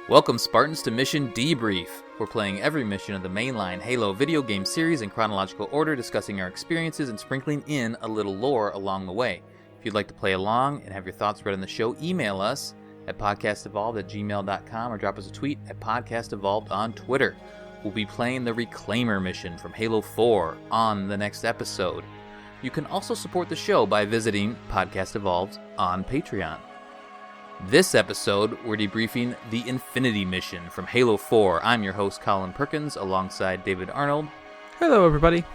Welcome, Spartans, to Mission Debrief. We're playing every mission of the mainline Halo video game series in chronological order, discussing our experiences and sprinkling in a little lore along the way. If you'd like to play along and have your thoughts read on the show, email us at podcastevolved@gmail.com or drop us a tweet at podcastevolved on Twitter. We'll be playing the Reclaimer mission from Halo 4 on the next episode. You can also support the show by visiting Podcast Evolved on Patreon. This episode, we're debriefing the Infinity mission from Halo 4. I'm your host, Colin Perkins, alongside David Arnold. Hello, everybody.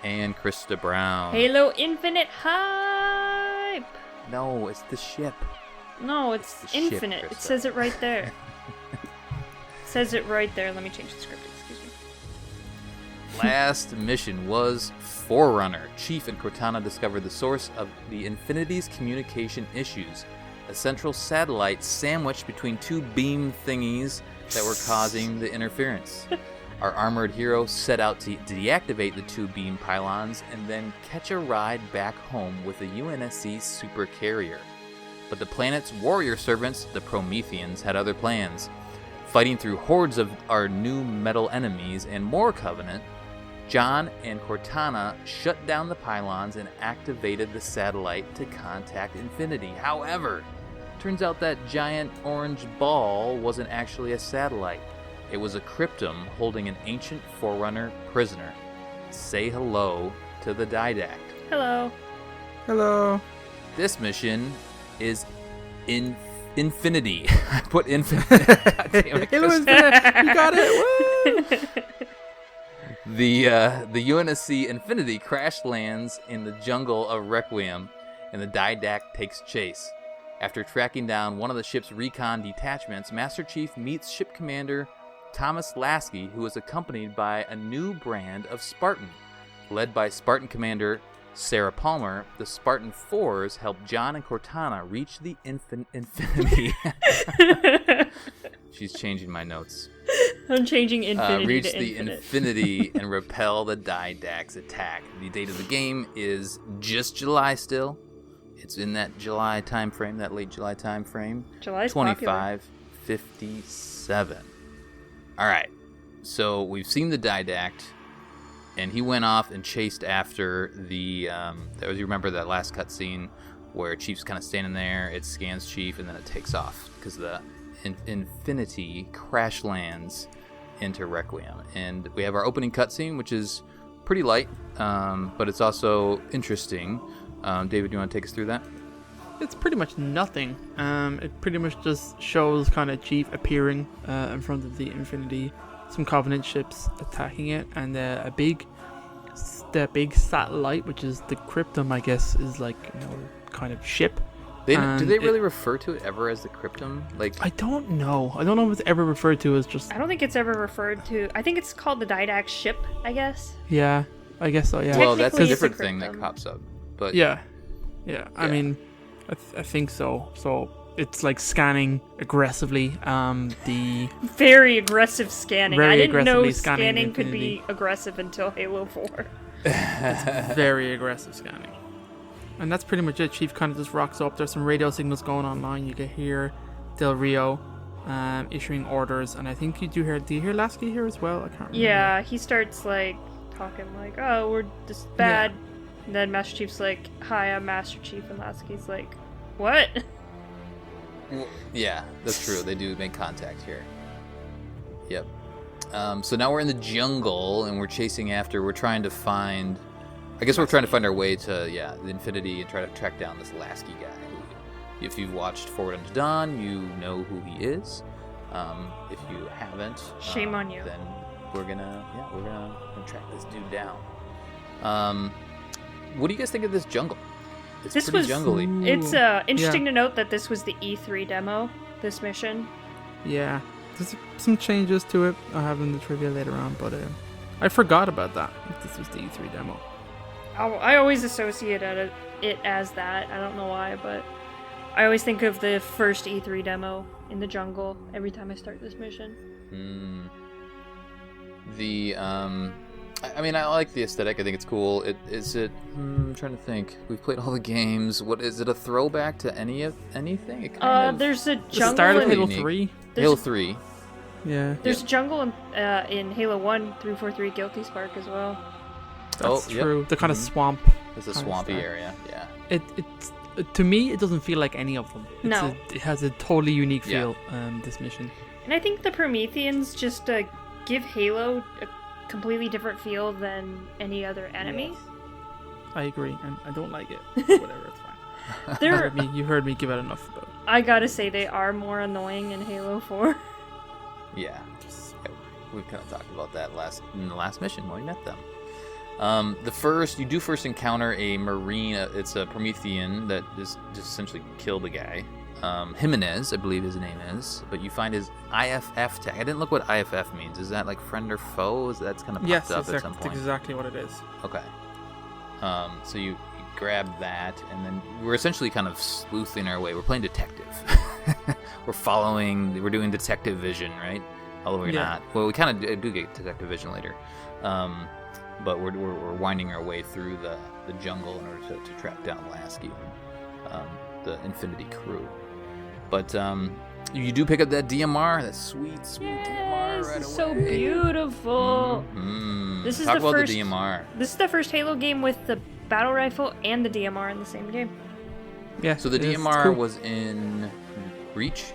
And Krista Brown. Halo Infinite hype! No, it's the ship. No, it's Infinite. Ship, it says it right there. It says it right there. Let me change the script. Excuse me. Last mission was Forerunner. Chief and Cortana discovered the source of the Infinity's communication issues. A central satellite sandwiched between two beam thingies that were causing the interference. Our armored hero set out to deactivate the two beam pylons and then catch a ride back home with a UNSC super carrier. But the planet's warrior servants, the Prometheans, had other plans. Fighting through hordes of our new metal enemies and more Covenant, John and Cortana shut down the pylons and activated the satellite to contact Infinity. However, turns out that giant orange ball wasn't actually a satellite. It was a cryptum holding an ancient Forerunner prisoner. Say hello to the Didact. Hello. Hello. This mission is Infinity. I put Infinity. God damn it, Halo Infinite. You got it. Woo! The UNSC Infinity crash lands in the jungle of Requiem, and the Didact takes chase. After tracking down one of the ship's recon detachments, Master Chief meets Ship Commander Thomas Lasky, who is accompanied by a new brand of Spartan. Led by Spartan Commander Sarah Palmer, the Spartan 4s help John and Cortana reach the Infinity. She's changing my notes. I'm changing Infinity reach to the Infinite. Infinity and repel the Didact's attack. The date of the game is just July still. It's in that July time frame, that late July time frame. July's popular. 2557. All right. So we've seen the Didact, and he went off and chased after the. You remember that last cutscene where Chief's kind of standing there. It scans Chief, and then it takes off because the Infinity crash lands into Requiem, and we have our opening cutscene, which is pretty light, but it's also interesting. David, do you want to take us through that? It's pretty much nothing. It pretty much just shows kind of Chief appearing in front of the Infinity, some Covenant ships attacking it, and the big satellite, which is the Cryptum, I guess, is like, kind of ship. Do they really refer to it ever as the Cryptum? Like, I don't know. I don't know if it's ever referred to as just. I don't think it's ever referred to. I think it's called the Didact ship, I guess. Yeah, I guess so. Yeah. Well, that's a Technically, different it's a thing that Cryptum. pops up. But Yeah. I mean, I think so. So it's like scanning aggressively. The Very aggressive scanning. Very I didn't know aggressively scanning scanning could Infinity. be aggressive until Halo 4. very aggressive scanning. And that's pretty much it. Chief kind of just rocks up. There's some radio signals going online. You can hear Del Rio issuing orders, and I think you do you hear Lasky here as well? I can't remember. Yeah, he starts like talking like, "Oh, we're just bad." And then Master Chief's like, "Hi, I'm Master Chief," and Lasky's like, "What?" Well, yeah, that's true. They do make contact here. Yep. So now we're in the jungle, and we're trying to find... I guess we're trying to find our way to, the Infinity and try to track down this Lasky guy. Who, if you've watched Forward Unto Dawn, you know who he is. If you haven't... Shame on you. Then we're gonna track this dude down. What do you guys think of this jungle? It's This pretty was- jungly. It's interesting to note that this was the E3 demo, this mission. Yeah. There's some changes to it. I'll have in the trivia later on, but I forgot about that. This was the E3 demo. I always associate it as that. I don't know why, but I always think of the first E3 demo in the jungle every time I start this mission. I mean, I like the aesthetic. I think it's cool. I'm trying to think. We've played all the games. What is it? A throwback to anything? It kind of... There's a The jungle. start of in- Halo Unique. 3. Halo 3. Yeah. There's jungle in Halo 1 343 Guilty Spark as well. That's true. Yep. The kind of swamp. It's a swampy area, yeah. It's to me, it doesn't feel like any of them. No. It has a totally unique feel, this mission. And I think the Prometheans just give Halo a completely different feel than any other enemy. Yes. I agree, and I don't like it. Whatever, it's fine. You heard me give it enough about it. I gotta say, they are more annoying in Halo 4. Yeah. We kind of talked about that in the last mission when we met them. You do first encounter a Marine. It's a Promethean that just essentially killed a guy. Jimenez, I believe his name is, but you find his IFF tag. I didn't look what IFF means. Is that like friend or foe? That's kind of popped up at some point. Yes, exactly what it is. Okay. So you grab that, and then we're essentially kind of sleuthing our way. We're playing detective. We're doing detective vision, right? Although we're not. Well, we kind of do get detective vision later. But we're winding our way through the jungle in order to track down Lasky and the Infinity crew. But you do pick up that DMR, that sweet DMR right away. It's so beautiful. Mm-hmm. This is Talk the about first, the DMR. This is the first Halo game with the battle rifle and the DMR in the same game. Yeah. So the DMR was in Reach?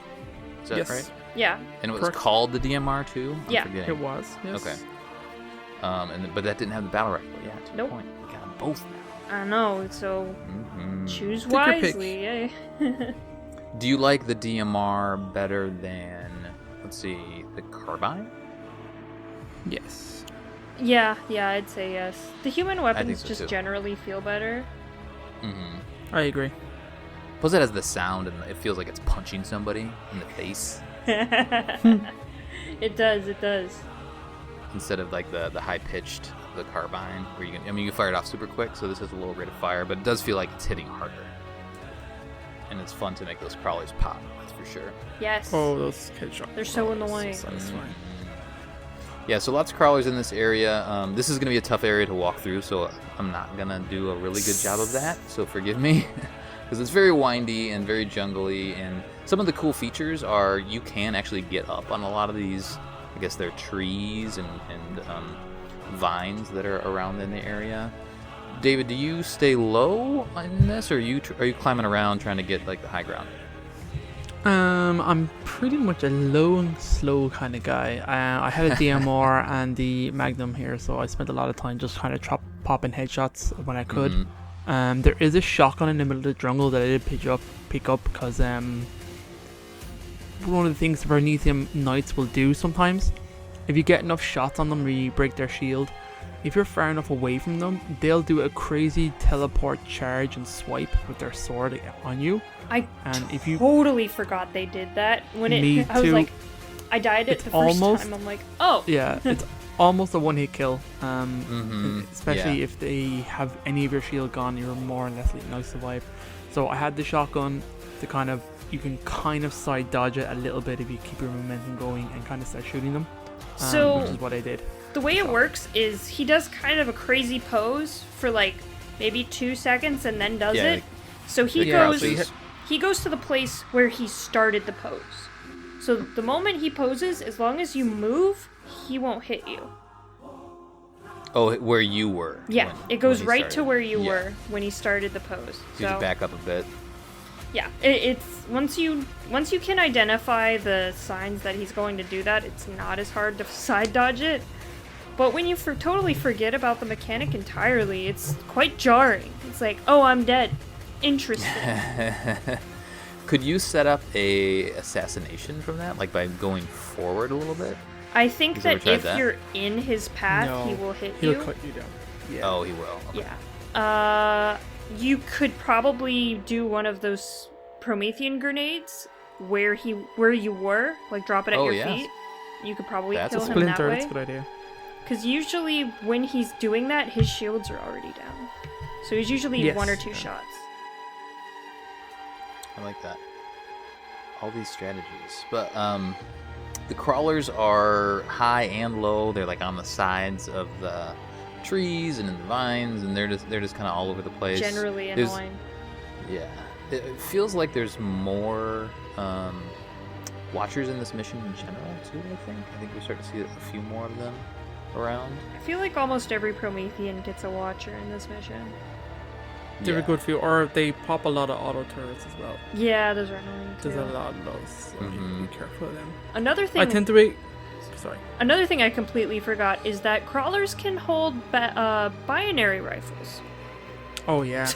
Is that right? Yeah. And it was called the DMR too? Yeah. It was. Yes. Okay. But that didn't have the battle rifle. Yeah, to your Nope. point. We got them both now. I know, so choose Take your pick. wisely. Eh? Do you like the DMR better than, let's see, the carbine? Yes. Yeah, I'd say yes. The human weapons so just too. generally feel better. Mm-hmm. I agree. Plus it has the sound and it feels like it's punching somebody in the face It does. instead of like the high-pitched the carbine where you can fire it off super quick, so this has a low rate of fire, but it does feel like it's hitting harder. And it's fun to make those crawlers pop, that's for sure. Yes. Oh, those kill shots. They're so annoying. So satisfying. Yeah, so lots of crawlers in this area. This is going to be a tough area to walk through, so I'm not going to do a really good job of that, so forgive me. Because it's very windy and very jungly, and some of the cool features are you can actually get up on a lot of these, I guess they're trees and vines that are around in the area. David, do you stay low in this, or are you climbing around trying to get like the high ground? I'm pretty much a low and slow kind of guy. I had a DMR and the Magnum here, so I spent a lot of time just kind of popping headshots when I could. Mm-hmm. There is a shotgun in the middle of the jungle that I did pick up because one of the things the Promethean Knights will do sometimes, if you get enough shots on them where you break their shield, if you're far enough away from them, they'll do a crazy teleport charge and swipe with their sword on you. If you totally forgot they did that when Me I was too. like, I died it the first time. I'm like, oh yeah, it's almost a one-hit kill. Mm-hmm. Especially if they have any of your shield gone, you're more or less likely to survive. So I had the shotgun to you can kind of side dodge it a little bit if you keep your momentum going and kind of start shooting them. Which is what I did. The way it works is he does kind of a crazy pose for like maybe 2 seconds and then does it. So he goes to the place where he started the pose. So the moment he poses, as long as you move, he won't hit you. Oh, where you were. Yeah, it goes right started. to where you were when he started the pose. So you just back up a bit. Yeah, it's once you can identify the signs that he's going to do that, it's not as hard to side dodge it. But when you totally forget about the mechanic entirely, it's quite jarring. It's like, oh, I'm dead. Interesting. Could you set up a assassination from that, like by going forward a little bit? I think that if that? you're in his path, he will hit you. He'll cut you down. Yeah. Oh, he will. Okay. Yeah. You could probably do one of those Promethean grenades where you were, like drop it at your feet. You could probably kill him that way. That's a good idea. Because usually when he's doing that, his shields are already down. So he's usually 1 or 2 shots. I like that. All these strategies. But the crawlers are high and low. They're like on the sides of the trees and in the vines, and they're just kind of all over the place. Generally annoying. Yeah. It feels like there's more Watchers in this mission in general too. I think we start to see a few more of them around. I feel like almost every Promethean gets a Watcher in this mission. They're a good few, or they pop a lot of auto turrets as well. Yeah, those are annoying too. There's a lot of those, so you have to be careful of them. Another thing... I tend to be... Sorry. Another thing I completely forgot is that crawlers can hold binary rifles. Oh, yeah.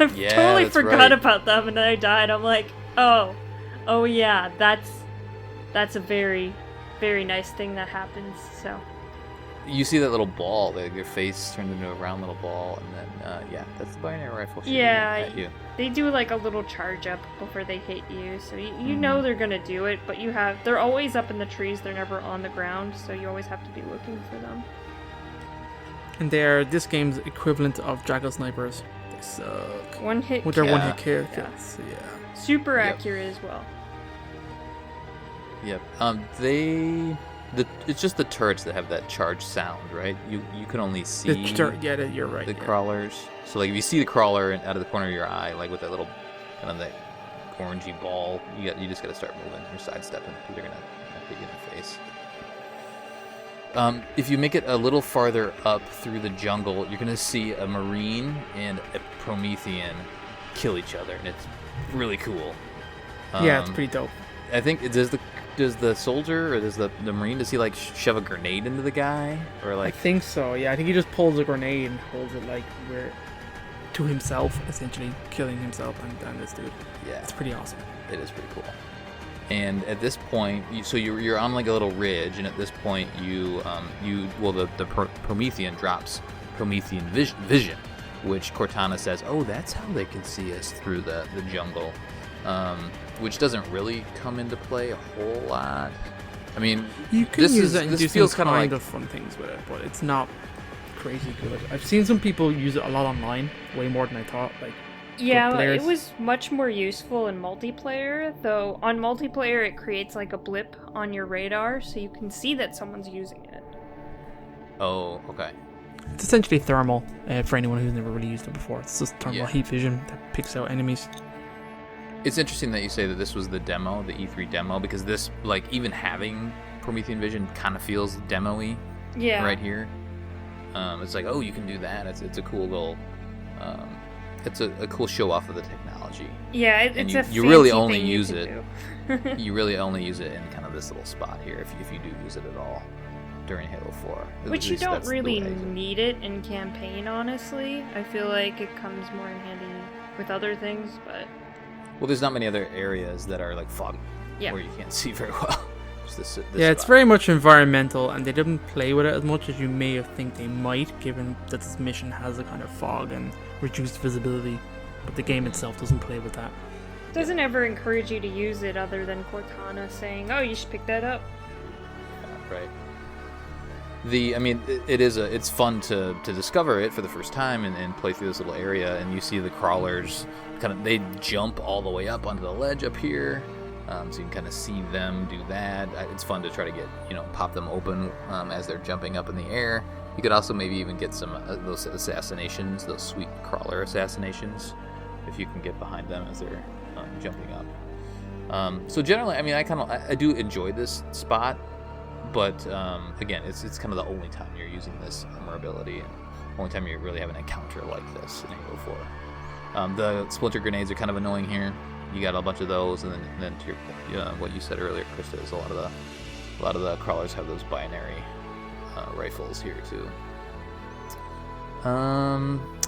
I totally forgot about them, and then I died. I'm like, oh yeah, that's a very, very nice thing that happens, so... You see that little ball, your face turned into a round little ball, and then, that's the binary rifle shooting at you. They do like a little charge up before they hit you, so you know they're gonna do it, but they're always up in the trees, they're never on the ground, so you always have to be looking for them. And they're this game's equivalent of Jackal snipers. They suck. One hit with kill. their one hit kills, yeah. Super accurate as well. Yep. It's just the turrets that have that charged sound, right? You can only see you're right. The crawlers. So like if you see the crawler out of the corner of your eye, like with that little kind of that orangey ball, you just got to start moving or sidestepping because they're gonna hit you in the face. If you make it a little farther up through the jungle, you're gonna see a Marine and a Promethean kill each other, and it's really cool. Yeah, it's pretty dope. I think does the soldier or does the Marine, does he like shove a grenade into the guy, or like? I think so. Yeah, I think he just pulls a grenade and holds it like to himself, essentially killing himself and this dude. Yeah, it's pretty awesome. It is pretty cool. And at this point, you're on like a little ridge, and at this point the Promethean drops Promethean vision, which Cortana says, oh, that's how they can see us through the jungle. Which doesn't really come into play a whole lot. I mean, you can use it and do feels some kind of fun things with it, but it's not crazy good. I've seen some people use it a lot online, way more than I thought. It was much more useful in multiplayer, though on multiplayer it creates like a blip on your radar, so you can see that someone's using it. Oh, okay. It's essentially thermal for anyone who's never really used it before. It's just thermal heat vision that picks out enemies. It's interesting that you say that this was the demo, the E3 demo, because this, like, even having Promethean vision kind of feels demo-y right here. It's like, oh, you can do that. It's a cool little, it's a cool show off of the technology. Yeah, it's a you really only thing use it. You really only use it in kind of this little spot here, if you do use it at all during Halo 4. Which you don't really need it in campaign, honestly. I feel like it comes more in handy with other things, but... Well, there's not many other areas that are like foggy where you can't see very well. Just this it's very much environmental, and they didn't play with it as much as you may think they might, given that this mission has a kind of fog and reduced visibility. But the game itself doesn't play with that. Doesn't ever encourage you to use it other than Cortana saying, "Oh, you should pick that up." Yeah, right. It's fun to discover it for the first time and play through this little area, and you see the crawlers they jump all the way up onto the ledge up here, so you can kind of see them do that. It's fun to try to get pop them open as they're jumping up in the air. You could also maybe even get some those assassinations, those sweet crawler assassinations, if you can get behind them as they're jumping up. So generally, I mean, I do enjoy this spot. But again, it's kind of the only time you're using this armor ability, and only time you really have an encounter like this in Halo 4. The splinter grenades are kind of annoying here. You got a bunch of those, and then to your what you said earlier, Krista, is a lot of the crawlers have those binary rifles here too.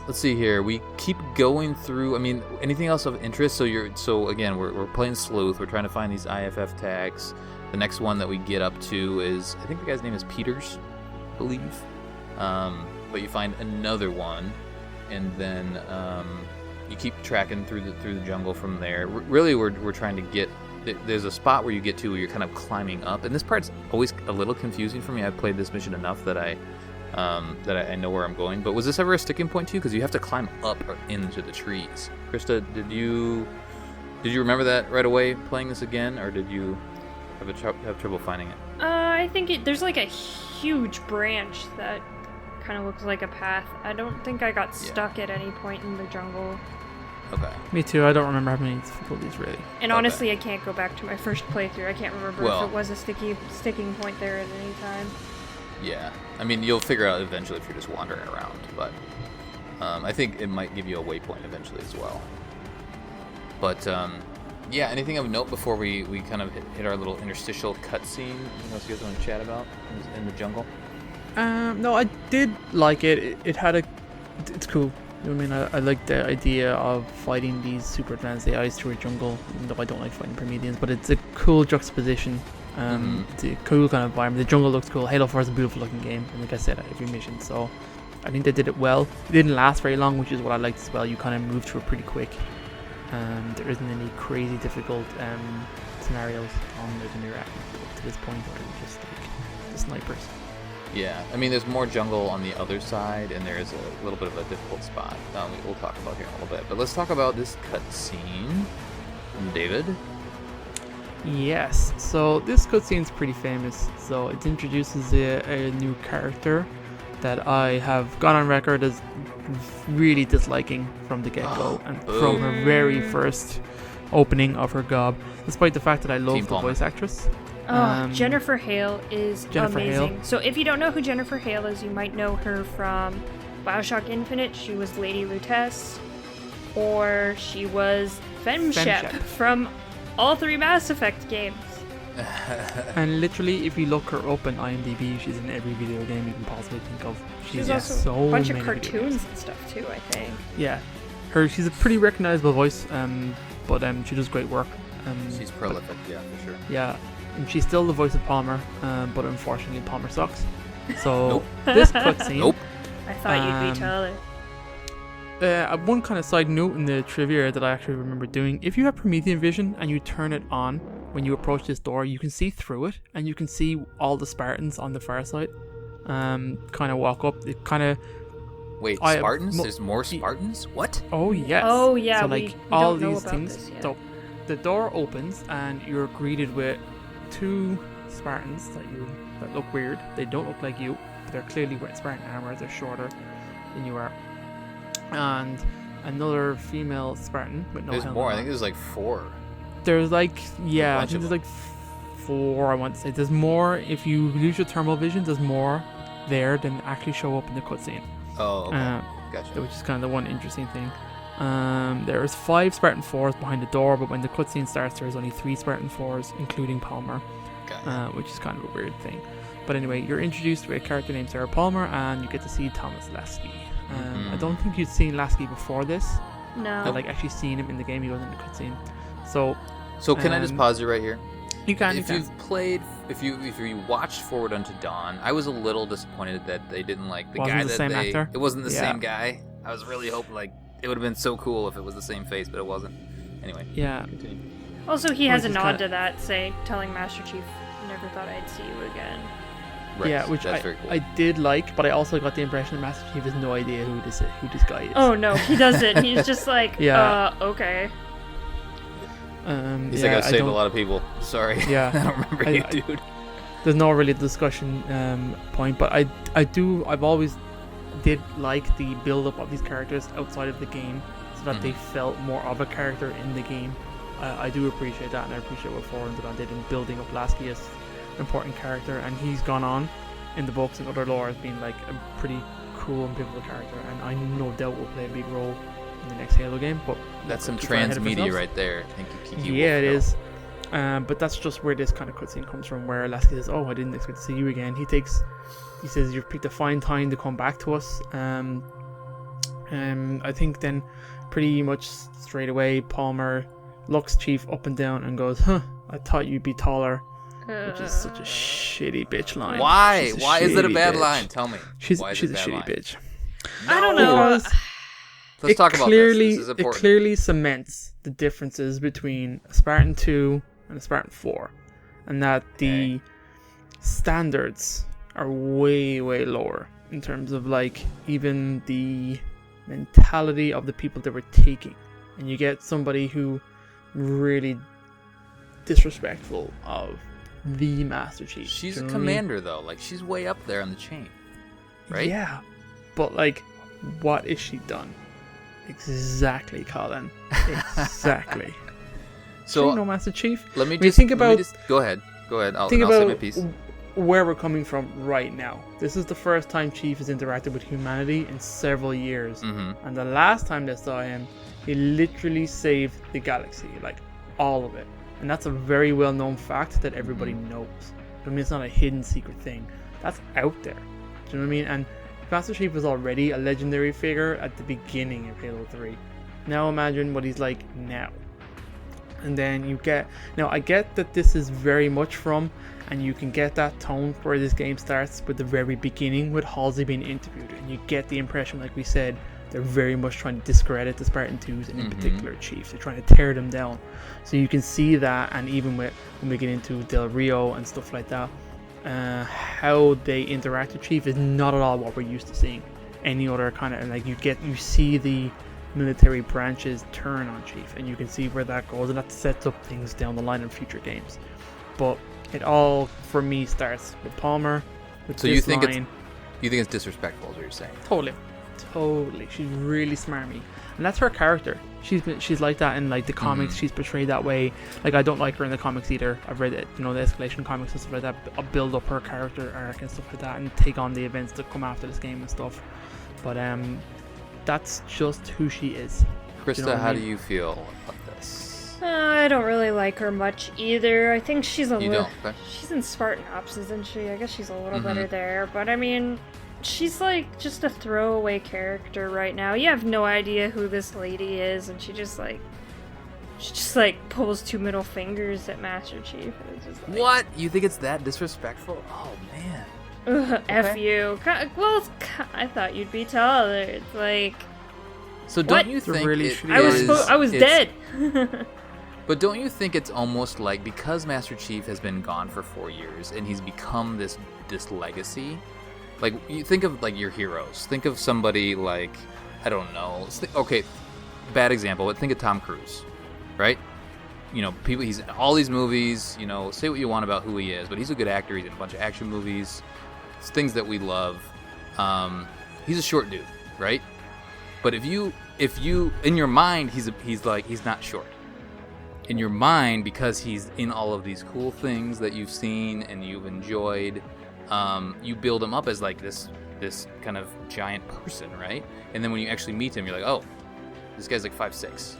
Let's see here. We keep going through. I mean, anything else of interest? So again, we're playing sleuth. We're trying to find these IFF tags. The next one that we get up to is, I think the guy's name is Peters, I believe. But you find another one, and then you keep tracking through the jungle from there. Really, we're trying to get. There's a spot where you get to where you're kind of climbing up, and this part's always a little confusing for me. I've played this mission enough that I know where I'm going. But was this ever a sticking point to you? Because you have to climb up or into the trees. Krista, did you remember that right away playing this again, or did you have trouble finding it? I think there's like a huge branch that kind of looks like a path. I don't think I got stuck at any point in the jungle. Okay. Me too. I don't remember having any difficulties really. And honestly, I can't go back to my first playthrough. I can't remember if it was a sticking point there at any time. Yeah. I mean, you'll figure out eventually if you're just wandering around, but I think it might give you a waypoint eventually as well. But, yeah, anything of note before we kind of hit our little interstitial cutscene? Anything else you guys want to chat about in the jungle? No, I did like it. It's cool. You know what I mean? I like the idea of fighting these super advanced AIs through a jungle, even though I don't like fighting Prometheans, but it's a cool juxtaposition. It's a cool kind of environment. The jungle looks cool. Halo 4 is a beautiful looking game, and like I said, at every mission, so I think they did it well. It didn't last very long, which is what I liked as well. You kind of move through it pretty quick. There isn't any crazy difficult scenarios on the mirror up to this point, or just like the snipers. Yeah, I mean, there's more jungle on the other side, and there is a little bit of a difficult spot we'll talk about here in a little bit. But let's talk about this cutscene. David? Yes, so this cutscene's pretty famous. So it introduces a new character that I have gone on record as really disliking from the get-go, and from her very first opening of her gob, despite the fact that I love the voice actress. Jennifer Hale is amazing. Hale. So if you don't know who Jennifer Hale is, you might know her from BioShock Infinite. She was Lady Lutece, or she was Femshep from all 3 Mass Effect games. And literally, if you look her up on IMDb, she's in every video game you can possibly think of. She's also so a bunch of many cartoons and stuff too, I think. Yeah, she's a pretty recognizable voice, but she does great work. She's prolific, yeah, for sure. Yeah, and she's still the voice of Palmer, but unfortunately Palmer sucks. So this cutscene. Nope. I thought you'd be taller. One kind of side note in the trivia that I actually remember doing: if you have Promethean vision and you turn it on when you approach this door, you can see through it, and you can see all the Spartans on the far side. Kind of walk up. It kind of. Wait, Spartans? There's more Spartans? What? Oh yes. Oh yeah. So we all don't know these about things. this yet. So the door opens and you're greeted with 2 Spartans that look weird. They don't look like you. They're clearly wearing Spartan armor. They're shorter than you are. And another female Spartan with no helmet. There's more. I think there's like 4. There's like, yeah, I think there's like 4, I want to say. There's more. If you lose your thermal vision, there's more there than actually show up in the cutscene. Oh, okay. Gotcha. Which is kind of the one interesting thing. There's 5 Spartan 4s behind the door, but when the cutscene starts, there's only 3 Spartan 4s, including Palmer, which is kind of a weird thing. But anyway, you're introduced to a character named Sarah Palmer, and you get to see Thomas Lasky. I don't think you'd seen Lasky before this. No. Like actually seen him in the game. He wasn't in the cutscene. So can I just pause you right here? You can. If you watched Forward Unto Dawn, I was a little disappointed that they didn't like the guy that they. Actor? It wasn't the same guy. I was really hoping like it would have been so cool if it was the same face, but it wasn't. Anyway. Yeah. Continue. Also, he has a nod to that, telling Master Chief, "Never thought I'd see you again." Right. Yeah, which That's very cool. I did like, but I also got the impression that Master Chief has no idea who this guy is. Oh no, he doesn't. He's just like, okay. He's like, I've saved a lot of people. Sorry. Yeah. I don't remember you, dude. There's no really discussion point, but I've always did like the build-up of these characters outside of the game, so that they felt more of a character in the game. I do appreciate that, and I appreciate what Forward Unto Dawn did in building up Lasky as an important character, and he's gone on in the books and other lore as being like a pretty cool and pivotal character, and I no doubt will play a big role in the next Halo game. But that's some transmedia right there. Thank you, Kiki. Yeah, it is. But that's just where this kind of cutscene comes from, where Lasky says, "Oh, I didn't expect to see you again." He says, "You've picked a fine time to come back to us." I think then, pretty much straight away, Palmer looks Chief up and down and goes, "Huh, I thought you'd be taller." Which is such a shitty bitch line. Why? Why is it a bad line? Tell me. She's a shitty bitch. I don't know. Let's talk about this. This is important. It clearly cements the differences between a Spartan 2 and a Spartan 4. And that the standards are way, way lower in terms of like even the mentality of the people that were taking. And you get somebody who really disrespectful of the Master Chief. She's a commander though. Like she's way up there on the chain. Right? Yeah. But like what is she done? Exactly, Colin. Exactly. So, no, Master Chief. Let me just go ahead. I'll say my piece. Where we're coming from right now. This is the first time Chief has interacted with humanity in several years. Mm-hmm. And the last time they saw him, he literally saved the galaxy, like all of it. And that's a very well-known fact that everybody knows. I mean, it's not a hidden secret thing. That's out there. Do you know what I mean? And Master Chief was already a legendary figure at the beginning of Halo 3. Now imagine what he's like now. And then you get... Now, I get that this is very much from... And you can get that tone where this game starts with the very beginning with Halsey being interviewed. And you get the impression, like we said, they're very much trying to discredit the Spartan 2s and in particular Chief. They're trying to tear them down. So you can see that, and even when we get into Del Rio and stuff like that, how they interact with Chief is not at all what we're used to seeing. Any other kind of, like, you see the military branches turn on Chief, and you can see where that goes, and that sets up things down the line in future games. But it all, for me, starts with Palmer. With so you think it's disrespectful, is what you're saying? Totally. She's really smarmy, and that's her character. She's like that in like the comics. She's portrayed that way. Like, I don't like her in the comics either. I've read it, the Escalation comics and stuff like that. I'll build up her character arc and stuff like that, and take on the events that come after this game and stuff. But that's just who she is. Krista, how do you feel about this? I don't really like her much either. I think she's she's in Spartan Ops, isn't she? I guess she's a little better there. But I mean, she's like just a throwaway character right now. You have no idea who this lady is, and she just pulls two middle fingers at Master Chief. It's just like, what? You think it's that disrespectful? Oh man. Okay. F you. Well, I thought you'd be taller. It's like. So don't you think really I was dead. But don't you think it's almost like, because Master Chief has been gone for 4 years and he's become this legacy? Like, you think of like your heroes. Think of somebody like, I don't know. Okay, bad example, but think of Tom Cruise, right? He's in all these movies. Say what you want about who he is, but he's a good actor. He's in a bunch of action movies. It's things that we love. He's a short dude, right? But if you in your mind, he's not short. In your mind, because he's in all of these cool things that you've seen and you've enjoyed, you build him up as like this kind of giant person, right? And then when you actually meet him, you're like, oh, this guy's like 5'6".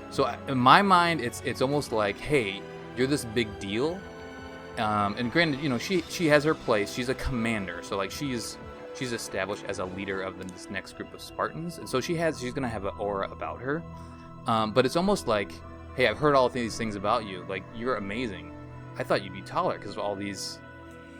So in my mind, it's almost like, hey, you're this big deal. And granted, she has her place. She's a commander, so like she's established as a leader of this next group of Spartans, and so she's gonna have an aura about her. But it's almost like, hey, I've heard all of these things about you. Like, you're amazing. I thought you'd be taller because of all these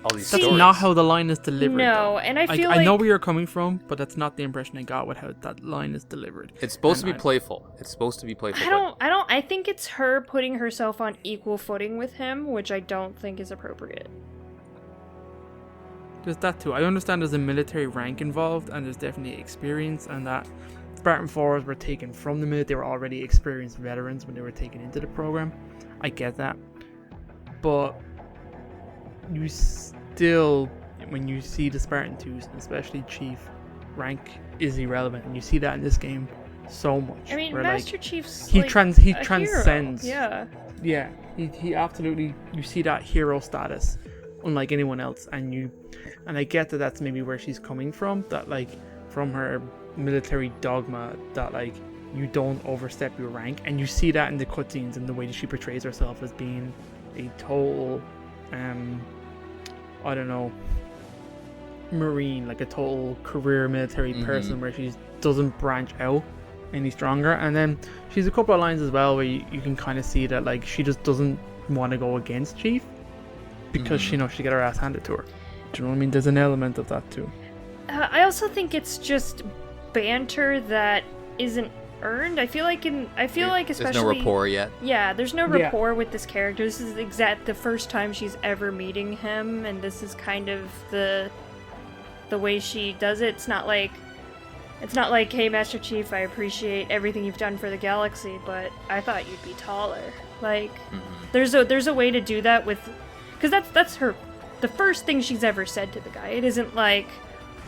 stories. That's not how the line is delivered. No, and I feel like... I know where you're coming from, but that's not the impression I got with how that line is delivered. It's supposed to be playful. I think it's her putting herself on equal footing with him, which I don't think is appropriate. There's that too. I understand there's a military rank involved, and there's definitely experience, and that Spartan 4s were taken from the military. They were already experienced veterans when they were taken into the program. I get that. But you still, when you see the Spartan 2s, especially Chief, rank is irrelevant. And you see that in this game so much. I mean, Master Chief's he transcends. Hero. Yeah. He absolutely, you see that hero status unlike anyone else, and I get that that's maybe where she's coming from, that like from her military dogma that like you don't overstep your rank, and you see that in the cutscenes and the way that she portrays herself as being a total I don't know, Marine, like a total career military person where she doesn't branch out any stronger. And then she's a couple of lines as well where you can kind of see that like she just doesn't want to go against Chief because she knows she get her ass handed to her. Do you know what I mean? There's an element of that too. I also think it's just banter that isn't earned. I feel like especially there's no rapport yet. Yeah, there's no rapport with this character. This is the first time she's ever meeting him, and this is kind of the way she does it. It's not like, hey, Master Chief, I appreciate everything you've done for the galaxy, but I thought you'd be taller. Like, there's a way to do that with, because that's the first thing she's ever said to the guy. It isn't like,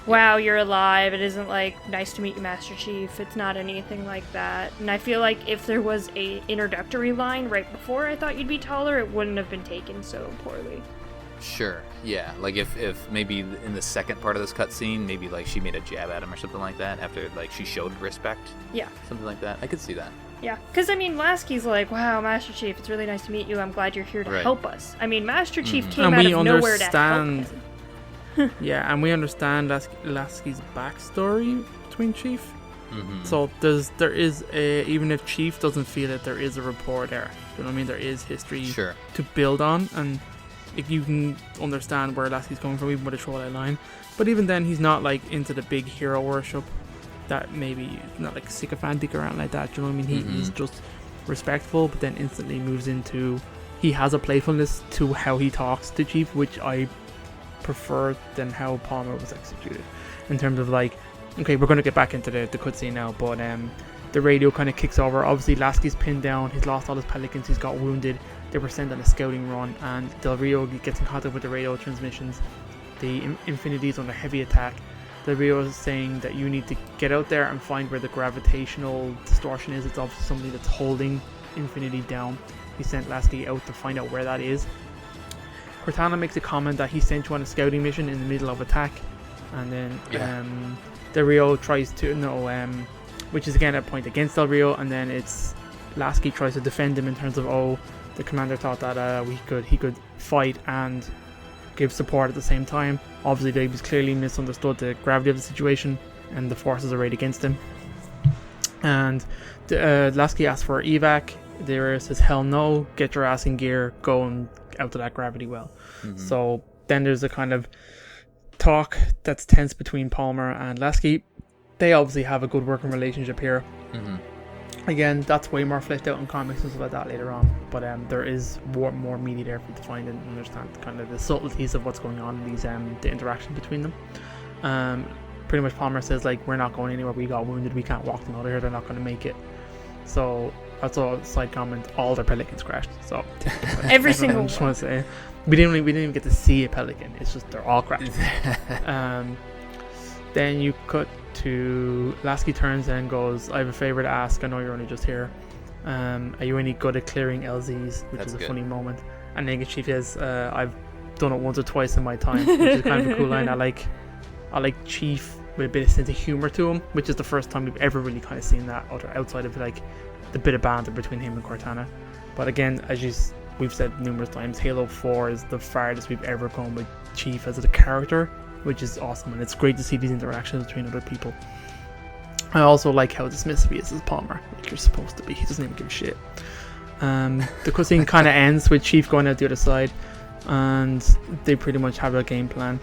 wow, you're alive. It isn't like, nice to meet you, Master Chief. It's not anything like that. And I feel like if there was a introductory line right before I thought you'd be taller, it wouldn't have been taken so poorly. Sure, yeah. Like if maybe in the second part of this cutscene, maybe like she made a jab at him or something like that after like she showed respect. Yeah. Something like that. I could see that. Yeah, because I mean, Lasky's like, wow, Master Chief, it's really nice to meet you. I'm glad you're here to help us. I mean, Master Chief came out of nowhere to help him. Yeah, and we understand Lasky's backstory between Chief. Mm-hmm. So there is even if Chief doesn't feel it, there is a rapport there. You know what I mean? There is history to build on, and if you can understand where Lasky's coming from, even with a trolley line. But even then, he's not like into the big hero worship that maybe not like sycophantic or anything like that. You know what I mean? He's just respectful, but then instantly moves into, he has a playfulness to how he talks to Chief, which I prefer than how Palmer was executed. In terms of like, okay, we're going to get back into the cutscene now, but the radio kind of kicks over. Obviously, Lasky's pinned down. He's lost all his pelicans. He's got wounded. They were sent on a scouting run, and Del Rio gets in contact with the radio transmissions. The Infinity's under heavy attack. Del Rio is saying that you need to get out there and find where the gravitational distortion is. It's obviously something that's holding Infinity down. He sent Lasky out to find out where that is. Cortana makes a comment that he sent you on a scouting mission in the middle of attack, and then Del Rio tries to which is again a point against Del Rio, and then it's Lasky tries to defend him in terms of the commander thought that he could fight and give support at the same time. Obviously, they was clearly misunderstood the gravity of the situation, and the forces arrayed against him. And Lasky asks for evac. There says, "Hell no! Get your ass in gear. Go and out to that gravity well." Mm-hmm. So then there's a kind of talk that's tense between Palmer and Lasky. They obviously have a good working relationship here. Mm-hmm. Again, that's way more fleshed out in comics and stuff like that later on. But there is more media there for you to find and understand kind of the subtleties of what's going on in these the interaction between them. Pretty much Palmer says like, we're not going anywhere. We got wounded. We can't walk them out of here. They're not going to make it. So that's a side comment. All their pelicans crashed. So every single one. I just want to say we didn't even get to see a pelican. It's just they're all crashed. Then you cut to Lasky turns and goes, "I have a favor to ask. I know you're only just here. Are you any good at clearing LZs?" Which is a funny moment. And then Chief says, "I've done it once or twice in my time," which is kind of a cool line. I like Chief with a bit of sense of humor to him, which is the first time we've ever really kind of seen that outside of like the bit of banter between him and Cortana. But again, as we've said numerous times, Halo 4 is the farthest we've ever gone with Chief as a character, which is awesome, and it's great to see these interactions between other people. I also like how dismissive he is as Palmer, like you're supposed to be. He doesn't even give a shit. The cutscene kind of ends with Chief going out the other side, and they pretty much have a game plan.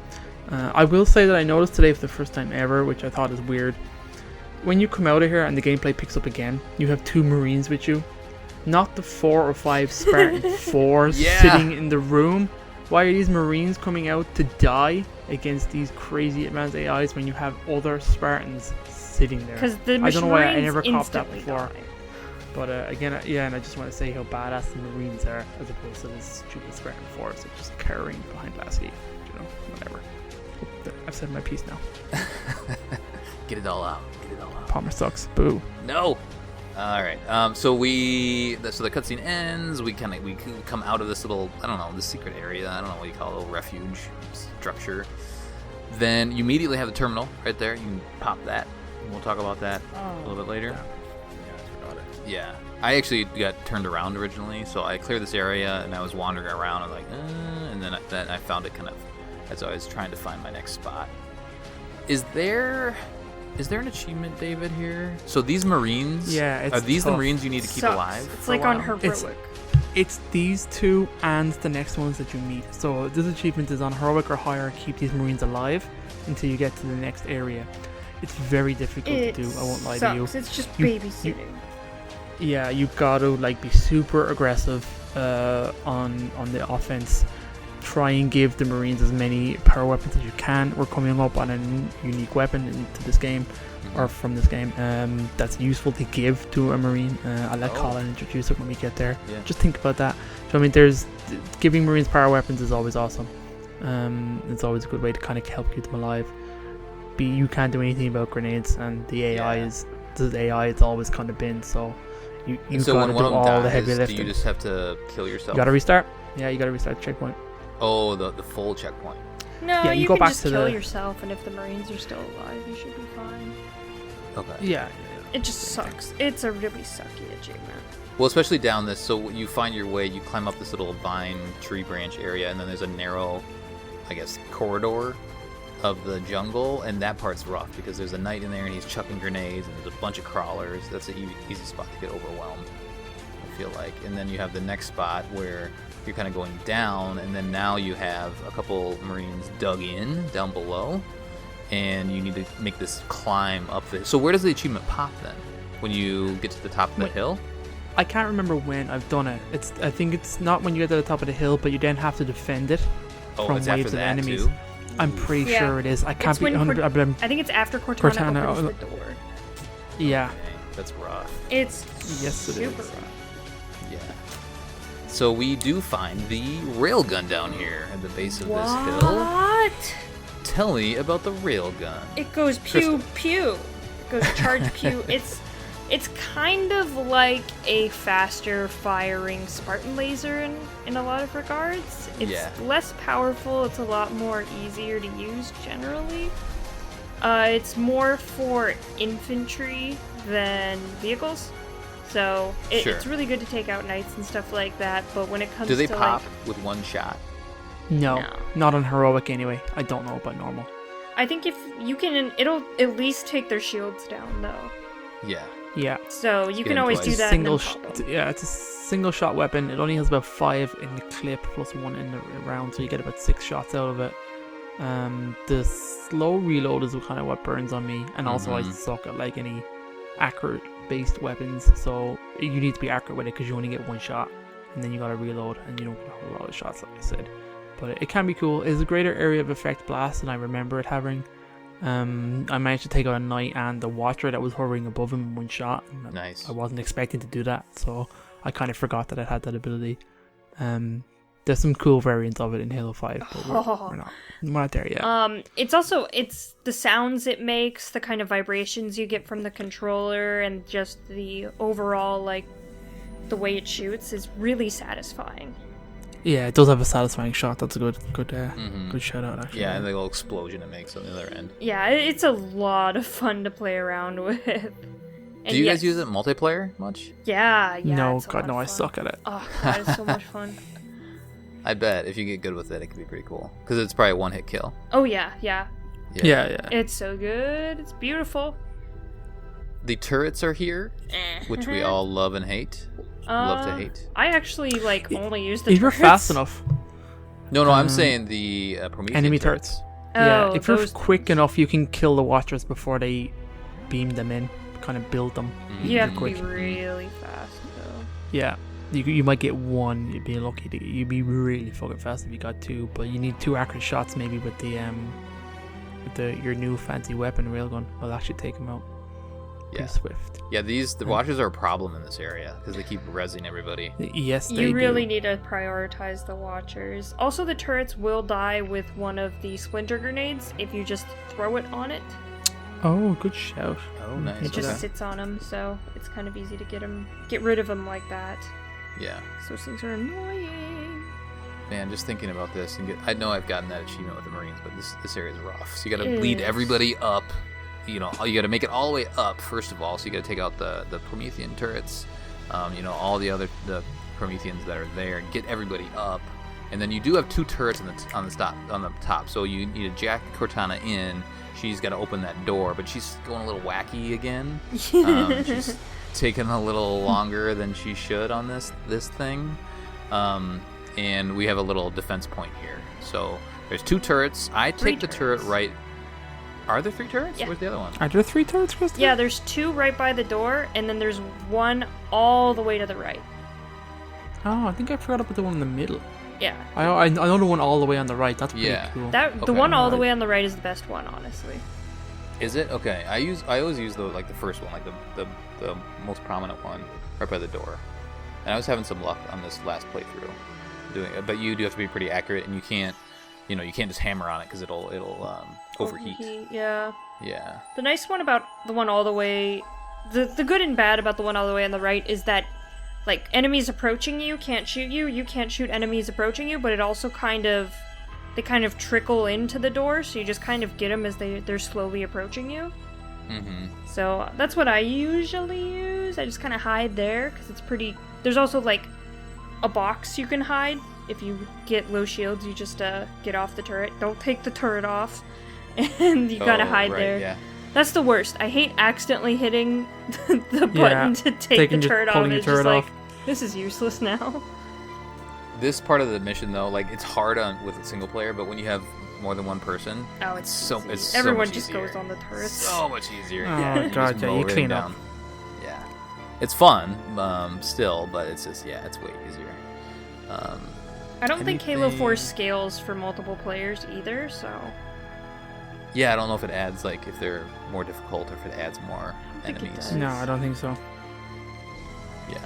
I will say that I noticed today for the first time ever, which I thought is weird. When you come out of here and the gameplay picks up again, you have 2 Marines with you, not the 4 or 5 Spartan 4s sitting in the room. Why are these Marines coming out to die against these crazy advanced AIs when you have other Spartans sitting there? Because the I don't know why I never caught that before. But again, and I just want to say how badass the Marines are as opposed to this stupid Spartan 4s that just carrying behind Lasky. You know, whatever. I've said my piece now. Get it all out. Palmer sucks. Boo. No. All right. So the cutscene ends. We come out of this little, I don't know, this secret area. I don't know what you call it, a little refuge structure. Then you immediately have the terminal right there. You can pop that. We'll talk about that a little bit later. Yeah, I forgot it. Yeah. I actually got turned around originally, so I cleared this area and I was wandering around. I was like, and then I found it kind of as I was trying to find my next spot. Is there an achievement, David, here? So these Marines, are these tough. the Marines you need to keep alive? It's like on heroic. It's these 2 and the next ones that you meet. So this achievement is on heroic or higher. Keep these Marines alive until you get to the next area. It's very difficult to do. I won't lie to you. It's just babysitting. You gotta like be super aggressive on the offense. Try and give the Marines as many power weapons as you can. We're coming up on a unique weapon into this game, or from this game, that's useful to give to a Marine. I'll let Colin introduce it when we get there. Yeah. Just think about that. So I mean, giving Marines power weapons is always awesome. It's always a good way to kind of help keep them alive. you can't do anything about grenades, and the AI it's always kind of been, so you so gotta when one do of all them the heavy dies, lifting. do you just have to kill yourself? You gotta restart. Yeah, you gotta restart the checkpoint. Oh, the full checkpoint. No, Yeah, you go can back just to kill the- yourself, and if the Marines are still alive, you should be fine. Okay. Yeah. It just sucks. It's a really sucky achievement. Well, especially down this, so you find your way, you climb up this little vine tree branch area, and then there's a narrow, I guess, corridor of the jungle, and that part's rough because there's a knight in there and he's chucking grenades, and there's a bunch of crawlers. That's an easy spot to get overwhelmed, I feel like. And then you have the next spot where you're kind of going down, and then now you have a couple Marines dug in down below, and you need to make this climb up the. So where does the achievement pop then? When you get to the top of the hill? I can't remember when I've done it. I think it's not when you get to the top of the hill, but you then have to defend it from It's waves after of that enemies. too? I'm pretty Yeah. sure it is. I can't It's be when 100. but I'm- I think it's after Cortana opens Cortana, the door. yeah. Okay, that's rough. It's Yes, it super is. rough. Yeah. So we do find the railgun down here at the base of this hill. What? Tell me about the railgun. It goes pew Crystal. pew. It goes charge pew. It's kind of like a faster firing Spartan laser in a lot of regards. It's less powerful. It's a lot more easier to use generally. It's more for infantry than vehicles. So it's really good to take out knights and stuff like that. But when it comes Do they to pop with one shot? No, not on heroic anyway. I don't know about normal. I think if you can, it'll at least take their shields down though. Yeah. Yeah. So you Get can him always twice. do that. Single and then pop them. it's a single shot weapon. It only has about 5 in the clip plus 1 in the round, so you get about 6 shots out of it. The slow reload is kind of what burns on me, and also I suck at like any accurate based weapons, so you need to be accurate with it because you only get 1 shot, and then you gotta reload, and you don't get a whole lot of shots, like I said. But it can be cool. It's a greater area of effect blast than I remember it having. I managed to take out a knight and the watcher that was hovering above him in 1 shot. And Nice. I wasn't expecting to do that, so I kind of forgot that it had that ability. There's some cool variants of it in Halo 5, but we're not there yet. It's the sounds it makes, the kind of vibrations you get from the controller, and just the overall, like, the way it shoots is really satisfying. Yeah, it does have a satisfying shot. That's a good shout out, actually. Yeah, and the little explosion it makes on the other end. Yeah, it's a lot of fun to play around with. Do you guys use it multiplayer much? Yeah. No, it's a God, lot no, of I fun. suck at it. Oh, God, it's so much fun. I bet if you get good with it, it can be pretty cool. Because it's probably a one-hit kill. Oh, yeah. Yeah. It's so good. It's beautiful. The turrets are here, which we all love and hate. Love to hate. I actually, only use the If you're turrets. fast enough. No, I'm saying the Promethean Enemy turrets. Oh, Yeah, if you're those quick enough, you can kill the watchers before they beam them in. Kind of build them. You have to quick. be really fast, though. Yeah, you might get 1. You'd be lucky. You'd be really fucking fast if you got 2. But you need 2 accurate shots maybe with your new fancy weapon railgun. Will actually take them out. Yeah. Pretty swift. Yeah, the watchers are a problem in this area because they keep rezzing everybody. Yes, they You really do. need to prioritize the watchers. Also, the turrets will die with one of the splinter grenades if you just throw it on it. Oh, good shout. Oh, nice. It just Okay. sits on them, so it's kind of easy to get rid of them like that. Yeah. So those things are annoying. Man, just thinking about this I know I've gotten that achievement with the Marines, but this area is rough. So you got to It lead is. everybody up. You got to make it all the way up first of all. So you got to take out the Promethean turrets. All the Prometheans that are there. Get everybody up, and then you do have 2 turrets on the top. So you need to jack Cortana in. She's got to open that door, but she's going a little wacky again. She's taking a little longer than she should on this thing. And we have a little defense point here. So there's 2 turrets. I take the turret turrets. right. Are there 3 turrets? Yeah. Where's the other one? Are there 3 turrets, Krista? Yeah, there's 2 right by the door, and then there's 1 all the way to the right. Oh, I think I forgot about the one in the middle. Yeah. I know the one all the way on the right. That's pretty Yeah. cool. The Okay. one all the Right. way on the right is the best one, honestly. Is it? Okay. I always use the first one, like the most prominent one, right by the door. And I was having some luck on this last playthrough doing it, but you do have to be pretty accurate, and you can't just hammer on it because it'll overheat. Yeah. Yeah. The nice one about the one all the way... The good and bad about the one all the way on the right is that, like, enemies approaching you can't shoot you. You can't shoot enemies approaching you, but it also kind of... They kind of trickle into the door, so you just kind of get them as they're slowly approaching you. Mm-hmm. So that's what I usually use. I just kind of hide there, because it's pretty... There's also, like, a box you can hide. If you get low shields, you just get off the turret. Don't take the turret off. And you gotta hide there. Yeah. That's the worst. I hate accidentally hitting the button to take the turret off. It's just like, this is useless now. This part of the mission, though, like, it's hard with a single player, but when you have more than one person, it's so much everyone just easier. goes on the turrets. So much easier. Oh, yeah, God, you clean up. Yeah. It's fun, still, but it's just, it's way easier. I don't think Halo 4 scales for multiple players either, so... Yeah, I don't know if it adds, like, if they're more difficult or if it adds more enemies. No, I don't think so. Yeah.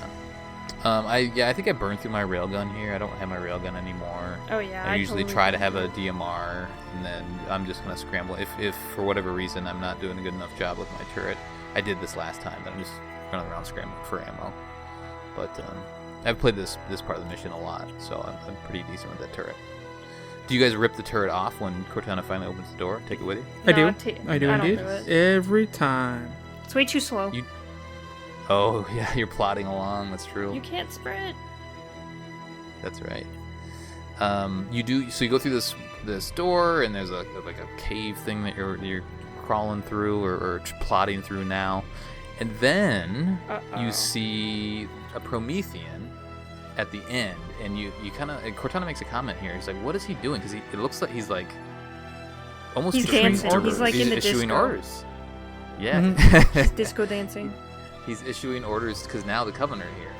I think I burned through my railgun here. I don't have my railgun anymore. Oh, yeah. I usually try to have a DMR, and then I'm just going to scramble. If for whatever reason I'm not doing a good enough job with my turret, I did this last time, then I'm just running around scrambling for ammo. But I've played this part of the mission a lot, so I'm pretty decent with that turret. Do you guys rip the turret off when Cortana finally opens the door? Take it with you? I do. I do indeed. Every time. It's way too slow. Oh, yeah, you're plodding along. That's true. You can't sprint. That's right. You do. So you go through this door, and there's a cave thing that you're crawling through or plodding through now, and then you see a Promethean at the end, and you kind of... Cortana makes a comment here. He's like, "What is he doing?" Because it looks like he's like almost dancing. Orders. He's like in the issuing disco. Orders. Yeah. Mm-hmm. He's disco dancing. He's issuing orders because now the Covenant are here,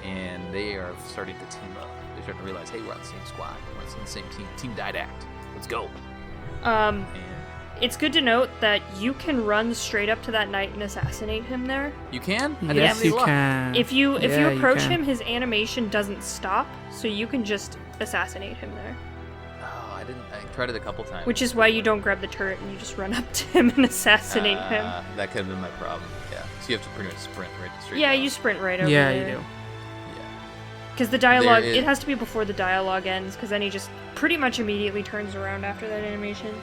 and they are starting to team up. They're starting to realize, hey, we're on the same squad. We're on the same team. Team Didact. Let's go. It's good to note that you can run straight up to that knight and assassinate him there. You can? Yes, you can. If you approach him, his animation doesn't stop, so you can just assassinate him there. Oh, I didn't. I tried it a couple times. Which is why you don't grab the turret and you just run up to him and assassinate him. That could have been my problem. Yeah. So you have to pretty much sprint right straight. Yeah, down. You sprint right over there. Yeah, you do. Yeah. Because the dialogue, it has to be before the dialogue ends, because then he just pretty much immediately turns around after that animation.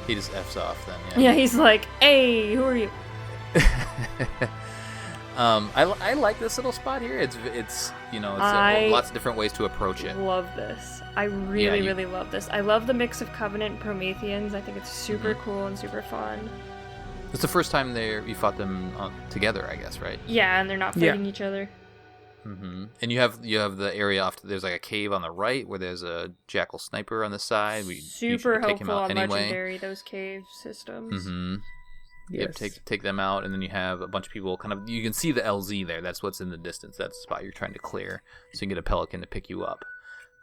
He just F's off then, yeah. Yeah, he's like, hey, who are you? I like this little spot here. It's lots of different ways to approach it. I love this. I really love this. I love the mix of Covenant and Prometheans. I think it's super cool and super fun. It's the first time you fought them together, I guess, right? Yeah, and they're not fighting each other. Mm-hmm. And you have the area off. There's like a cave on the right where there's a jackal sniper on the side. Super helpful on Legendary, those cave systems. Mm-hmm. Yes. Yep, take them out, and then you have a bunch of people you can see the LZ there. That's what's in the distance. That's the spot you're trying to clear, so you can get a Pelican to pick you up.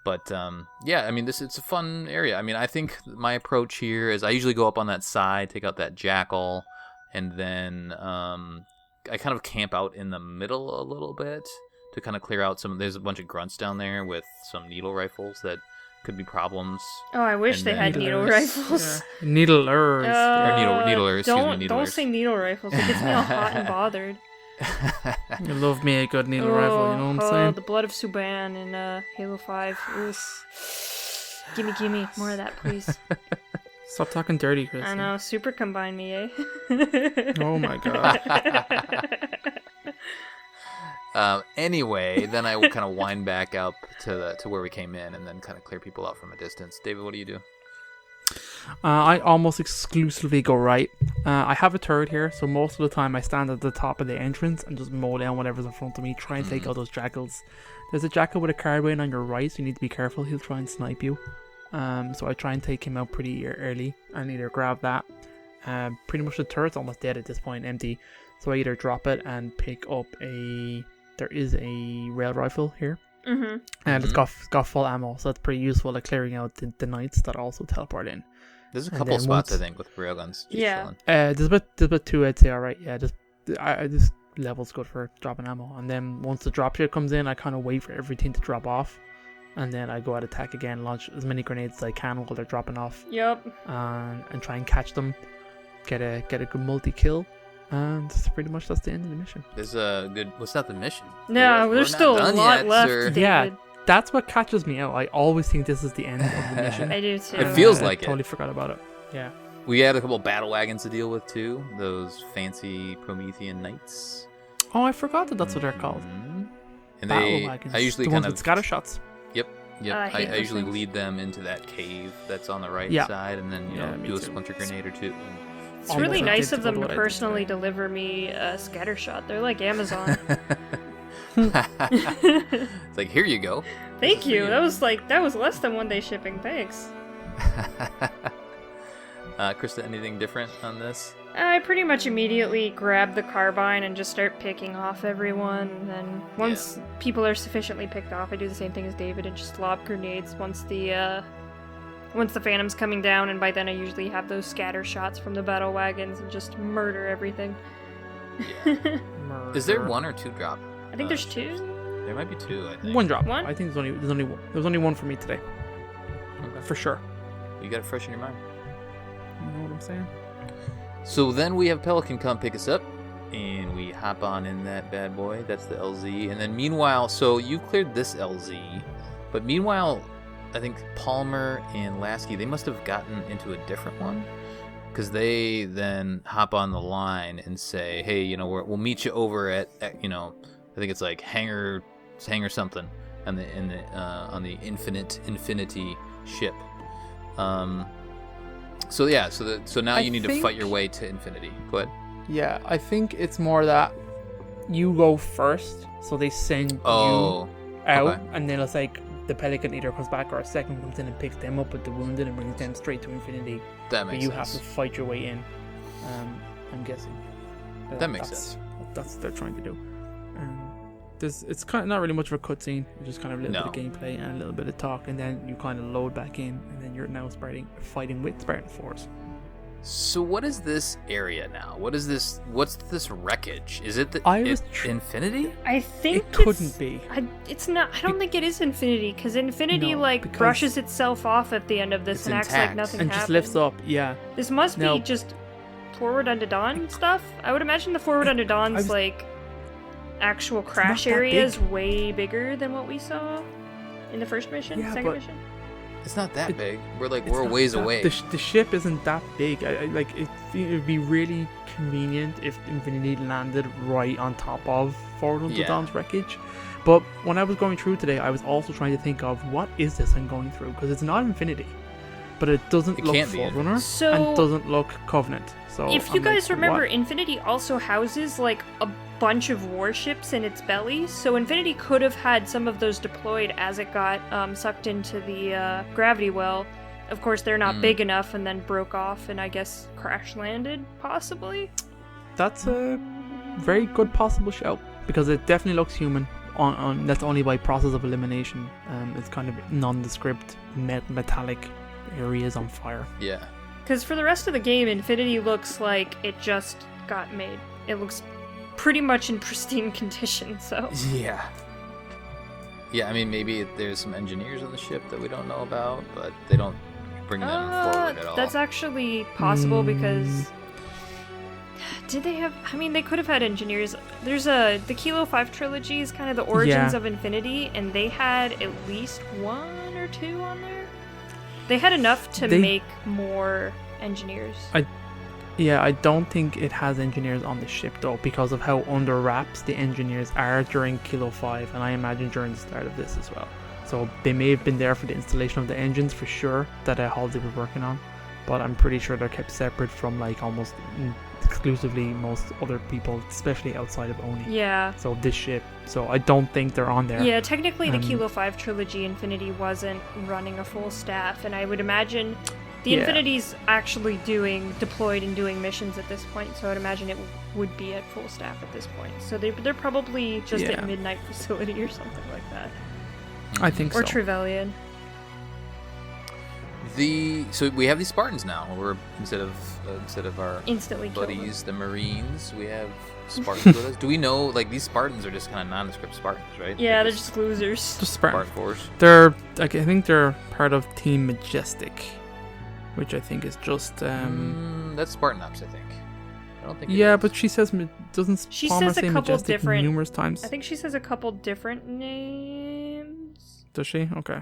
But, I mean, it's a fun area. I mean, I think my approach here is I usually go up on that side, take out that jackal, and then I kind of camp out in the middle a little bit to kind of clear out there's a bunch of grunts down there with some needle rifles that could be problems. Oh, I wish they had needle rifles. Yeah. Needlers. Needlers. Don't say needle rifles. It gets me all hot and bothered. You love me a good needle rifle, you know what I'm saying? The blood of Suban in Halo 5. Oof. Gimme, more of that, please. Stop talking dirty, Chris. I know, super combine me, eh? Oh my god. Anyway, then I will kind of wind back up to where we came in and then kind of clear people out from a distance. David, what do you do? I almost exclusively go right. I have a turret here, so most of the time I stand at the top of the entrance and just mow down whatever's in front of me, try and take out those jackals. There's a jackal with a carbine on your right, so you need to be careful. He'll try and snipe you. So I try and take him out pretty early and either grab that. Pretty much the turret's almost dead at this point, empty. So I either drop it and pick up there is a rail rifle here. Mm-hmm. And it's got full ammo, so that's pretty useful at clearing out the knights that also teleport in. There's a couple spots, I think, with railguns. Yeah. There's about two, I'd say, alright. Yeah, this level's good for dropping ammo. And then once the dropship comes in, I kind of wait for everything to drop off. And then I go out attack again, launch as many grenades as I can while they're dropping off. Yep. And try and catch them. get a good multi-kill, and that's the end of the mission. There's a good. What's not the mission? No, there's still a lot left. David. Yeah, that's what catches me out. I always think this is the end of the mission. I do too. It feels like I totally forgot about it. Yeah. We had a couple battle wagons to deal with too. Those fancy Promethean knights. Oh, I forgot that's what they're called. And battle wagons. I usually the kind ones with scatter shots. Yep. I usually things. lead them into that cave that's on the right side, and then do a splinter grenade or two. It's really nice of them to personally deliver me a scattershot. They're like Amazon. It's like, here you go. Thank you. That was less than 1 day shipping. Thanks. Krista, anything different on this? I pretty much immediately grab the carbine and just start picking off everyone. And then once people are sufficiently picked off, I do the same thing as David and just lob grenades once the Phantom's coming down. And by then I usually have those scatter shots from the battle wagons and just murder everything. Yeah. Is there 1 or 2 drop? I think there's 2. There might be 2, I think. 1 drop. One? I think there's only one. There's only 1 for me today. Okay. For sure. You got it fresh in your mind. You know what I'm saying? So then we have Pelican come pick us up, and we hop on in that bad boy. That's the LZ. And then meanwhile, so you cleared this LZ, but meanwhile, I think Palmer and Lasky, they must have gotten into a different one, because they then hop on the line and say, hey, we'll meet you over at I think it's like hangar something on the Infinity ship. So now you need to fight your way to Infinity. Go ahead. Yeah, I think it's more that you go first, so they send you out, and then it's like the Pelican either comes back or a second comes in and picks them up with the wounded and brings them straight to Infinity. That makes sense. But you have to fight your way in. I'm guessing. That makes sense. That's what they're trying to do. It's kind of not really much of a cutscene. It's just kind of a little bit of gameplay and a little bit of talk, and then you kind of load back in, and then you're now fighting with Spartan Force. So what is this area now? What is this? What's this wreckage? Is it Infinity? I think it couldn't be. It's not. I don't think it is Infinity, because Infinity brushes itself off at the end of this and acts like nothing happened. And just lifts up. Yeah. This must be just Forward Unto Dawn stuff. I would imagine the Forward Unto Dawn's actual crash area is way bigger than what we saw in the first mission, second mission. It's not that big. We're a ways away. The ship isn't that big. It would be really convenient if Infinity landed right on top of Forward Unto Dawn's wreckage. But when I was going through today, I was also trying to think of what is this I'm going through, because it's not Infinity, but it doesn't look Forerunner and doesn't look Covenant. So if you guys remember, Infinity also houses a bunch of warships in its belly, so Infinity could have had some of those deployed as it got sucked into the gravity well. Of course, they're not big enough, and then broke off and I guess crash landed, possibly. That's a very good possible shout, because it definitely looks human. On that's only by process of elimination. It's kind of nondescript metallic areas on fire. Yeah. Because for the rest of the game, Infinity looks like it just got made. It looks pretty much in pristine condition, so... Yeah. Yeah, I mean, maybe there's some engineers on the ship that we don't know about, but they don't bring them forward at all. That's actually possible, because... Did they have... I mean, they could have had engineers. There's the Kilo 5 trilogy is kind of the origins of Infinity, and they had at least 1 or 2 on there. They had enough to make more engineers. I don't think it has engineers on the ship, though, because of how under wraps the engineers are during Kilo 5, and I imagine during the start of this as well. So they may have been there for the installation of the engines for sure that Halsey was working on, but I'm pretty sure they're kept separate from almost exclusively most other people, especially outside of Oni. Yeah. So this ship. So I don't think they're on there. Yeah, technically the Kilo 5 trilogy Infinity wasn't running a full staff, and I would imagine the Infinity's actually deployed and doing missions at this point, so I'd imagine it would be at full staff at this point. So they're probably just at Midnight Facility or something like that. I think so. Or Trevelyan. So we have these Spartans now. We're instead of our instantly buddies, the Marines, we have Spartans with us. Do we know these Spartans are just kind of nondescript Spartans, right? Yeah, they're just losers. Just Spartan Force. I think they're part of Team Majestic. which I think is just that's Spartan Ops, I think. I don't think. Yeah, but she says doesn't she Palmer says a say couple Majestic different numerous times? I think she says a couple different names. Does she? Okay.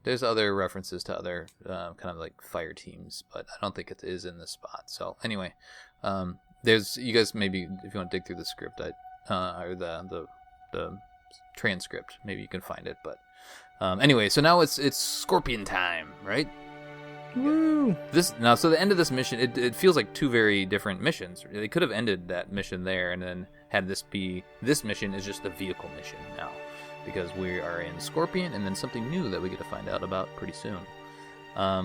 There's other references to other kind of like fire teams, but I don't think it is in this spot. So anyway, there's you guys maybe if you want to dig through the script, or the transcript, maybe you can find it. But anyway, so now it's Scorpion time, right? Woo! So the end of this mission, it feels like two very different missions. They could have ended that mission there and then had this mission is just the vehicle mission now, because we are in Scorpion and then something new that we get to find out about pretty soon. I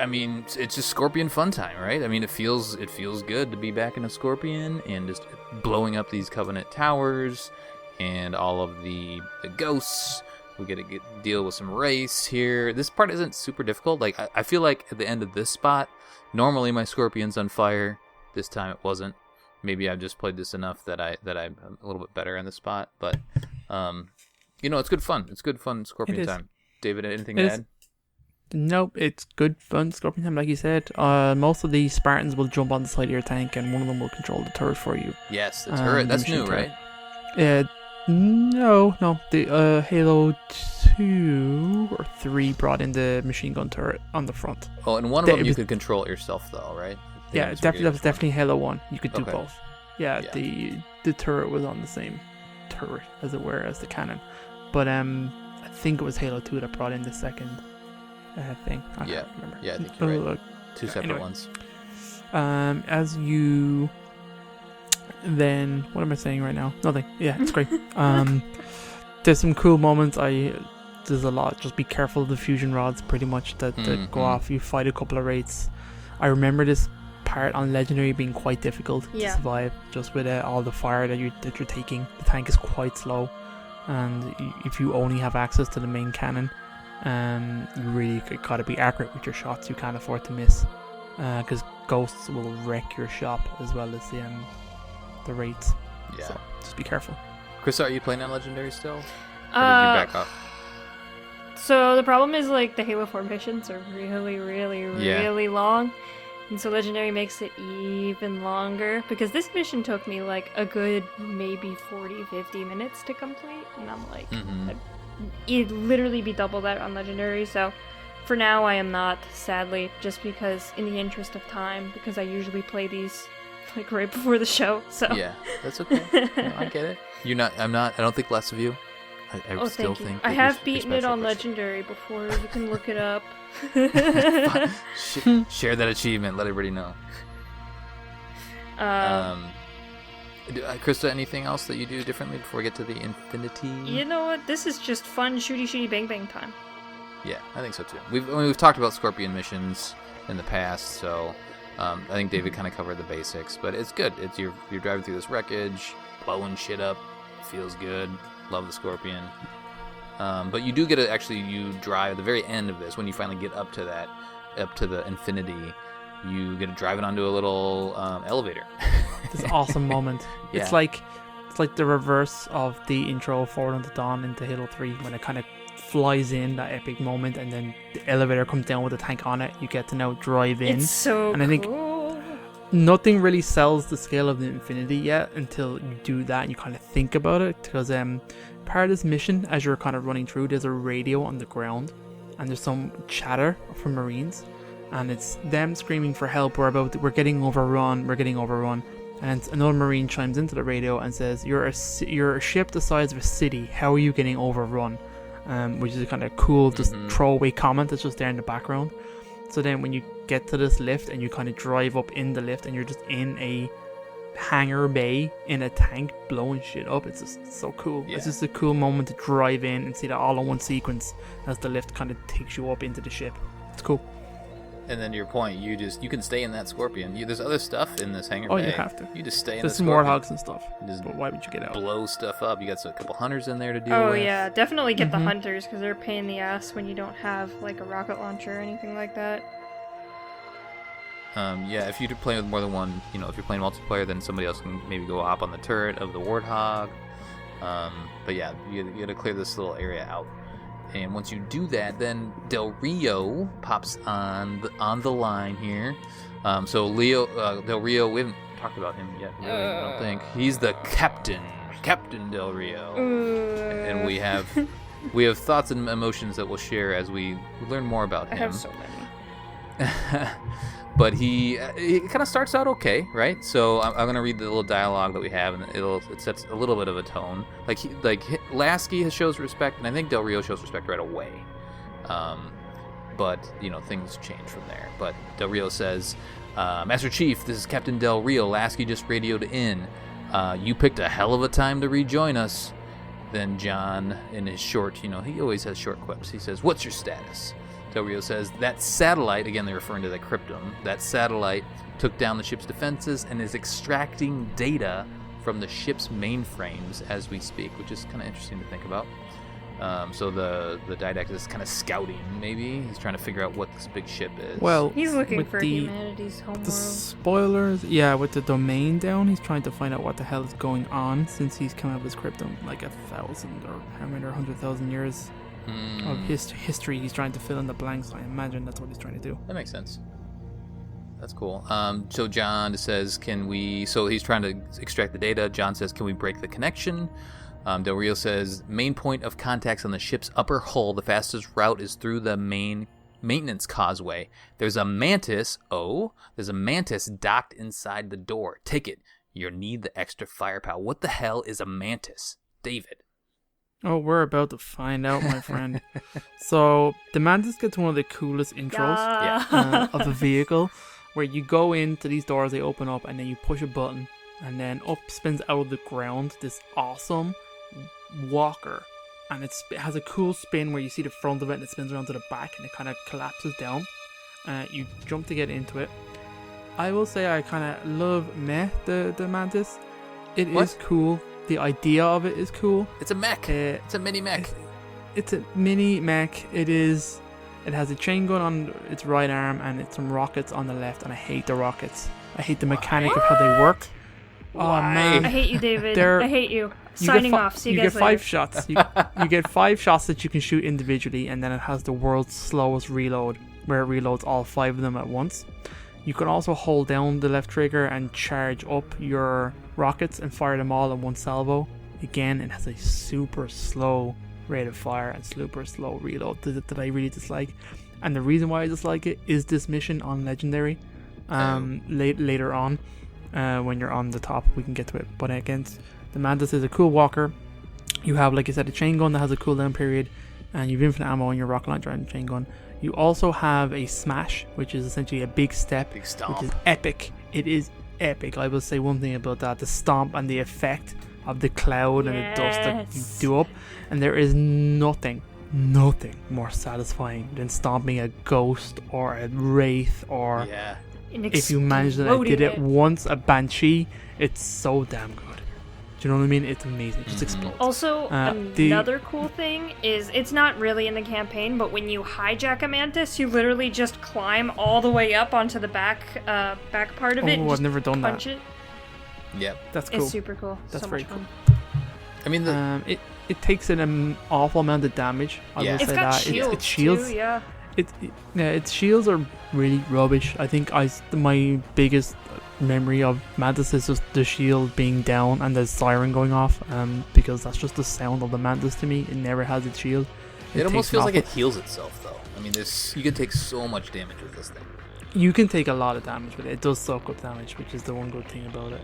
mean, it's just Scorpion fun time, right? I mean, it feels good to be back in a Scorpion and just blowing up these Covenant towers and all of the ghosts. We get to deal with some race here. This part isn't super difficult. Like I feel like at the end of this spot, normally my Scorpion's on fire. This time it wasn't. Maybe I've just played this enough that I'm a little bit better in this spot. But it's good fun. It's good fun Scorpion time. David, anything to add? Nope, it's good fun Scorpion time, like you said. Most of the Spartans will jump on the side of your tank, and one of them will control the turret for you. Yes, the turret. That's new, turret. right? No. The Halo 2 or 3 brought in the machine gun turret on the front. Oh, and one of them you could control it yourself, though, right? Yeah, that was definitely Halo 1. You could do both. Yeah, yeah, the turret was on the same turret, as it were, as the cannon. But I think it was Halo 2 that brought in the second thing. I can't remember. Yeah, I think you're right. Two separate ones. As you... Then, what am I saying right now? Nothing. Yeah, it's great. There's some cool moments. There's a lot. Just be careful of the fusion rods, pretty much, that go off. You fight a couple of rates. I remember this part on Legendary being quite difficult to survive, just with all the fire that you're taking. The tank is quite slow, and if you only have access to the main cannon, you really gotta be accurate with your shots. You can't afford to miss, because ghosts will wreck your shop as well as the rates. Yeah. So just be careful. Chris, are you playing on Legendary still? Or did you back off? So the problem is, like, the Halo 4 missions are really, really, really long. And so Legendary makes it even longer. Because this mission took me, like, a good maybe 40, 50 minutes to complete. And I'm like, it'd literally be double that on Legendary. So for now, I am not, sadly, just because in the interest of time, because I usually play these like right before the show. So yeah, that's okay. No, I get it. You're not. I'm not. I don't think less of you. I still think. I have beaten it on Legendary before. You can look it up. Share that achievement. Let everybody know. Krista, anything else that you do differently before we get to the Infinity? You know what? This is just fun shooty bang bang time. Yeah, I think so too. We've talked about Scorpion missions in the past, so I think David kind of covered the basics, but it's good. It's you're driving through this wreckage, blowing shit up. Feels good. Love the Scorpion. But you do get to you drive at the very end of this, when you finally get up to the Infinity, you get to drive it onto a little elevator. This awesome moment. Yeah. It's like the reverse of the intro Forward Unto Dawn into Halo 3, when it kind of flies in, that epic moment, and then the elevator comes down with a tank on it. You get to now drive in. It's so and I think nothing really sells the scale of the Infinity yet until you do that and you kind of think about it, because part of this mission, as you're kind of running through, there's a radio on the ground and there's some chatter from Marines, and it's them screaming for help. We're getting overrun, and another Marine chimes into the radio and says, you're a ship the size of a city, how are you getting overrun? Which is a kind of cool just throwaway comment that's just there in the background. So then when you get to this lift and you kind of drive up in the lift and you're just in a hangar bay in a tank blowing shit up, it's just so cool. Yeah. It's just a cool moment to drive in and see that all in one sequence as the lift kind of takes you up into the ship. It's cool. And then to your point, you can stay in that Scorpion. There's other stuff in this hangar bay. Oh, you have to. You just stay in There's the some Scorpion. warthogs and stuff. Just but why would you get out? Blow stuff up. You got a couple hunters in there to deal with. Oh yeah, definitely get the hunters, because they're a pain in the ass when you don't have like a rocket launcher or anything like that. Yeah, if you play with more than one, if you're playing multiplayer, then somebody else can maybe go hop on the turret of the warthog. But yeah, you got to clear this little area out. And once you do that, then Del Rio pops on the line here. So Del Rio, we haven't talked about him yet, really, I don't think. He's the Captain Del Rio. And we have thoughts and emotions that we'll share as we learn more about him. I have so many. But he kind of starts out okay, right? So I'm going to read the little dialogue that we have, and it sets a little bit of a tone. Like Lasky shows respect, and I think Del Rio shows respect right away. But things change from there. But Del Rio says, "Master Chief, this is Captain Del Rio. Lasky just radioed in. You picked a hell of a time to rejoin us." Then John, in his short, he always has short quips. He says, "What's your status?" Del Rio says, "That satellite," again they're referring to the Cryptum, "that satellite took down the ship's defenses and is extracting data from the ship's mainframes as we speak," which is kind of interesting to think about. So the Didact is kind of scouting, maybe. He's trying to figure out what this big ship is. Well, he's looking for humanity's homeworld. The spoilers, with the domain down, he's trying to find out what the hell is going on since he's come out of his Cryptum like 1,000 or how many, or 100,000 years of history. He's trying to fill in the blanks. I imagine that's what he's trying to do. That makes sense. That's cool. So John says, so he's trying to extract the data. John says, "Can we break the connection?" Del Rio says, "Main point of contact's on the ship's upper hull. The fastest route is through the main maintenance causeway. There's a mantis docked inside the door. Take it. You'll need the extra firepower." What the hell is a mantis, David? Oh, we're about to find out, my friend. So, the Mantis gets one of the coolest intros of the vehicle, where you go into these doors, they open up, and then you push a button, and then up spins out of the ground this awesome walker. And it has a cool spin where you see the front of it, and it spins around to the back, and it kind of collapses down. You jump to get into it. I will say I kind of love the Mantis. It is cool. The idea of it is cool. It's a mech. It's a mini mech. It's a mini mech. It has a chain gun on its right arm and it's some rockets on the left. And I hate the rockets. I hate the mechanic of how they work. Why? Oh man, I hate you, David. I hate you. Signing off. See you guys later. You get 5 shots. You get 5 shots that you can shoot individually, and then it has the world's slowest reload, where it reloads all 5 of them at once. You can also hold down the left trigger and charge up your rockets and fire them all in one salvo. Again, it has a super slow rate of fire and super slow reload that I really dislike. And the reason why I dislike it is this mission on Legendary. Later on, when you're on the top, we can get to it. But again, the Mantis is a cool walker. You have, like I said, a chain gun that has a cooldown period, and you've infinite ammo in your rocket launcher and chain gun. You also have a smash, which is essentially a big step, which is epic. It is epic. I will say one thing about that: the stomp and the effect of the cloud and the dust that you do up. And there is nothing more satisfying than stomping a ghost or a wraith, or if you manage that. I did it once, a banshee. It's so damn good. Do you know what I mean? It's amazing. It just explodes. Also, another cool thing is, it's not really in the campaign, but when you hijack a mantis, you literally just climb all the way up onto the back part of it. Oh, I've never done that. Punch it. Yep. That's cool. It's super cool. That's so very much fun. cool. I mean, it takes an awful amount of damage. I will say it's got that. shields, it's shields too, yeah. Its shields are really rubbish. I think my biggest memory of Mantis is just the shield being down and the siren going off, because that's just the sound of the Mantis to me. It never has its shield. It almost feels like it heals itself, though. I mean, you can take so much damage with this thing. You can take a lot of damage with it. It does soak up damage, which is the one good thing about it.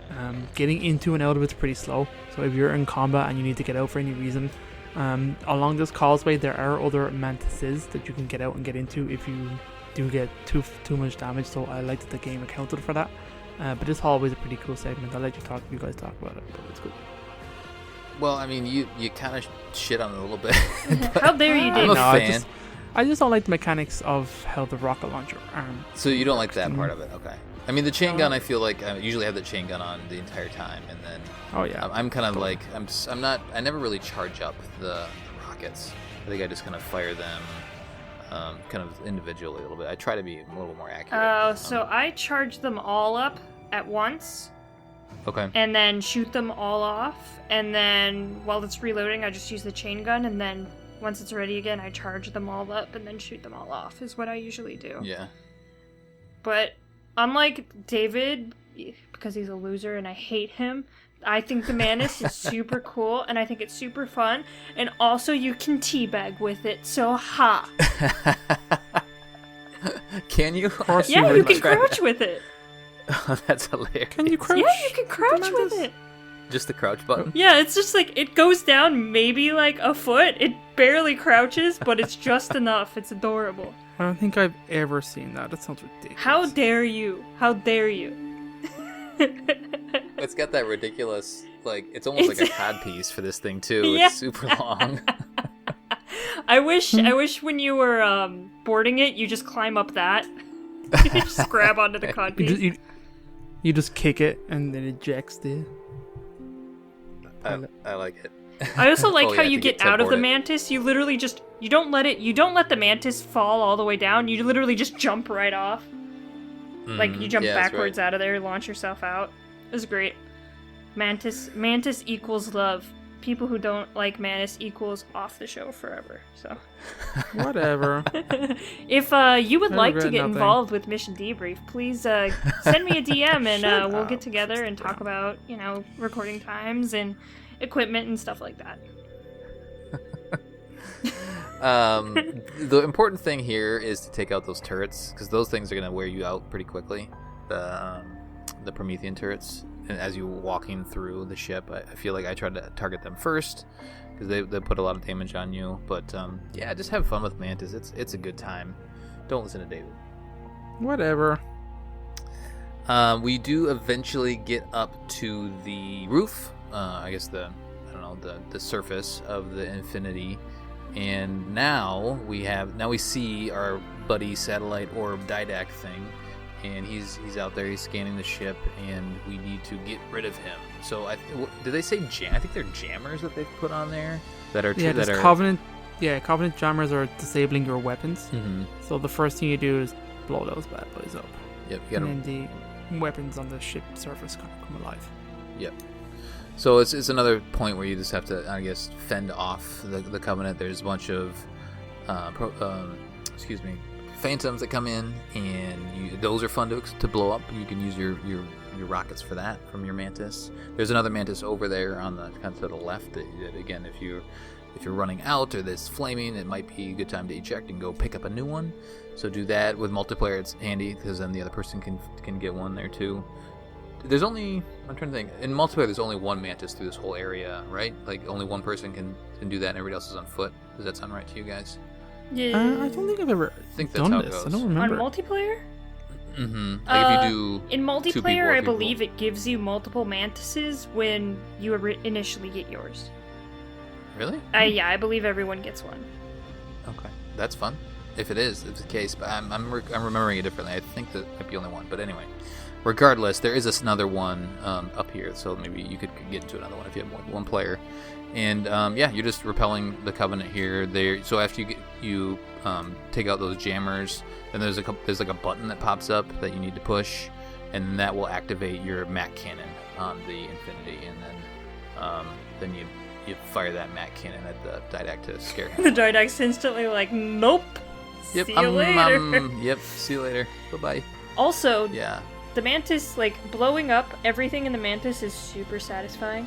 Getting into and out of it's pretty slow. So if you're in combat and you need to get out for any reason, along this causeway there are other mantises that you can get out and get into if you do get too much damage. So I like that the game accounted for that. But this hallway is a pretty cool segment. I'll let you guys talk about it, but it's good. Well, I mean, you kind of shit on it a little bit. How dare you, Dave? I'm a fan. I just don't like the mechanics of how the rocket launcher arm. So you don't like that part of it, okay? I mean, the chain gun, I feel like I usually have the chain gun on the entire time, and then I'm kind of like I never really charge up the rockets. I think I just kind of fire them kind of individually a little bit. I try to be a little more accurate. So I charge them all up at once. Okay. And then shoot them all off, and then while it's reloading, I just use the chain gun and then once it's ready again, I charge them all up and then shoot them all off, is what I usually do. Yeah. But unlike David, because he's a loser and I hate him, I think the Mantis is super cool, and I think it's super fun, and also you can teabag with it, so ha! Can you? Yeah, you can crouch with it. Oh, that's hilarious. Can you crouch? Yeah, you can crouch with it. Just the crouch button? Yeah, it's just like, it goes down maybe like a foot. It barely crouches, but it's just enough. It's adorable. I don't think I've ever seen that. That sounds ridiculous. How dare you? How dare you? It's got that ridiculous, like, it's almost like a cod piece for this thing, too. Yeah. It's super long. I wish when you were boarding it, you just climb up that. You just grab onto the cod piece. You just kick it and then it ejects the... I like it. I also like how yeah, you get out of the Mantis. You literally just, you don't let the Mantis fall all the way down. You literally just jump right off. Like, you jump backwards out of there, launch yourself out. It was great. Mantis equals love. People who don't like Mantis equals off the show forever. So, whatever. If you would like to get involved with Mission Debrief, please send me a DM and we'll get together and talk about, recording times and equipment and stuff like that. The important thing here is to take out those turrets, because those things are going to wear you out pretty quickly. The Promethean turrets. And as you're walking through the ship, I feel like I tried to target them first, because they put a lot of damage on you. But yeah, just have fun with Mantis. It's a good time. Don't listen to David. Whatever. We do eventually get up to the roof. I guess the surface of the Infinity. And now we see our buddy satellite orb Didact thing, and he's out there. He's scanning the ship, and we need to get rid of him. So did they say I think they're jammers that they've put on there that are Covenant. Yeah, Covenant jammers are disabling your weapons. Mm-hmm. So the first thing you do is blow those bad boys up. Yep. And then the weapons on the ship surface kind of come alive. Yep. So it's another point where you just have to, I guess, fend off the Covenant. There's a bunch of phantoms that come in, and those are fun to blow up. You can use your rockets for that from your Mantis. There's another Mantis over there on the kind of to the left. That again, if you're running out or there's flaming, it might be a good time to eject and go pick up a new one. So do that. With multiplayer, it's handy because then the other person can get one there too. I'm trying to think. In multiplayer, there's only one Mantis through this whole area, right? Like, only one person can do that, and everybody else is on foot. Does that sound right to you guys? Yeah. I don't think I've ever done this. I don't remember. On multiplayer? Mm-hmm. Like if you do in multiplayer, I believe it gives you multiple Mantises when you initially get yours. Really? Yeah, I believe everyone gets one. Okay, that's fun. If it is, it's the case. But I'm remembering it differently. I think that might be only one. But anyway. Regardless, there is another one up here, so maybe you could get into another one if you have more than one player. And yeah, you're just repelling the Covenant here. So after you take out those jammers, then there's like a button that pops up that you need to push, and that will activate your Mac cannon on the Infinity, and then you fire that Mac cannon at the Didact to scare him. The Didact's instantly like, nope. Yep. See you later. Yep. See you later. Bye-bye. Also, yeah. The Mantis, like, blowing up everything in the Mantis is super satisfying.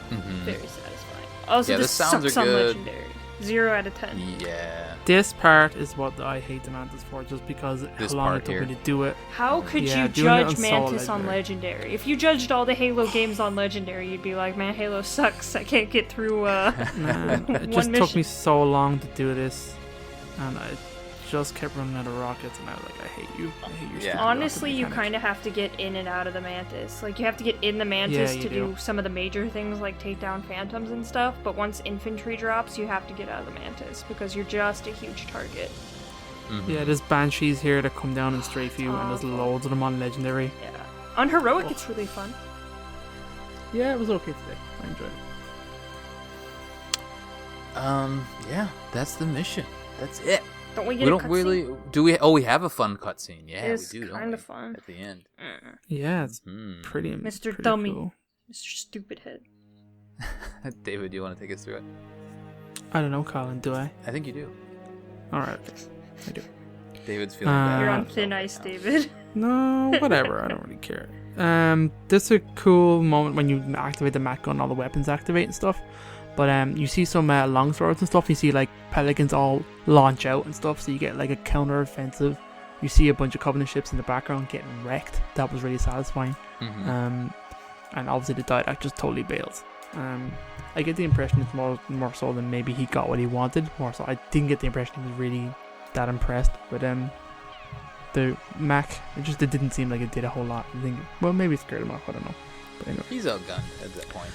Mm-hmm. Very satisfying. Also, the this sounds sucks are on good. Legendary. 0 out of 10. Yeah. This part is what I hate the Mantis for, just because how long it took me to do it. How could you judge Mantis on Legendary? If you judged all the Halo games on Legendary, you'd be like, man, Halo sucks. I can't get through Man, it just took me so long to do this, and I just kept running out of rockets, and I was like, I hate you. I hate your stupid Honestly, you rocket kind of have to get in and out of the Mantis. Like, you have to get in the Mantis to do some of the major things, like take down phantoms and stuff, but once infantry drops, you have to get out of the Mantis, because you're just a huge target. Mm-hmm. Yeah, there's Banshees here that come down and strafe you, and there's loads of them on Legendary. Yeah. On Heroic, it's really fun. Yeah, it was okay today. I enjoyed it. Yeah, that's the mission. That's it. Don't we get a cutscene? Really do we? Oh, we have a fun cutscene. Yeah, it's we do. Kind of fun at the end. Yeah, it's pretty. Mr. Pretty Dummy, cool. Mr. Stupid Head. David, do you want to take us through it? I don't know, Colin. Do I? I think you do. All right. Okay. I do. David's feeling bad. You're on thin ice, David. No, whatever. I don't really care. There's a cool moment when you activate the Mat gun, all the weapons activate and stuff. But you see some long swords and stuff. You see like pelicans all launch out and stuff. So you get like a counter offensive. You see a bunch of Covenant ships in the background getting wrecked. That was really satisfying. Mm-hmm. And obviously the Didact just totally bails. I get the impression it's more so than maybe he got what he wanted. More so, I didn't get the impression he was really that impressed. But the Mac, it didn't seem like it did a whole lot. I think, well, maybe it scared him off. I don't know. But anyway. He's outgunned at that point.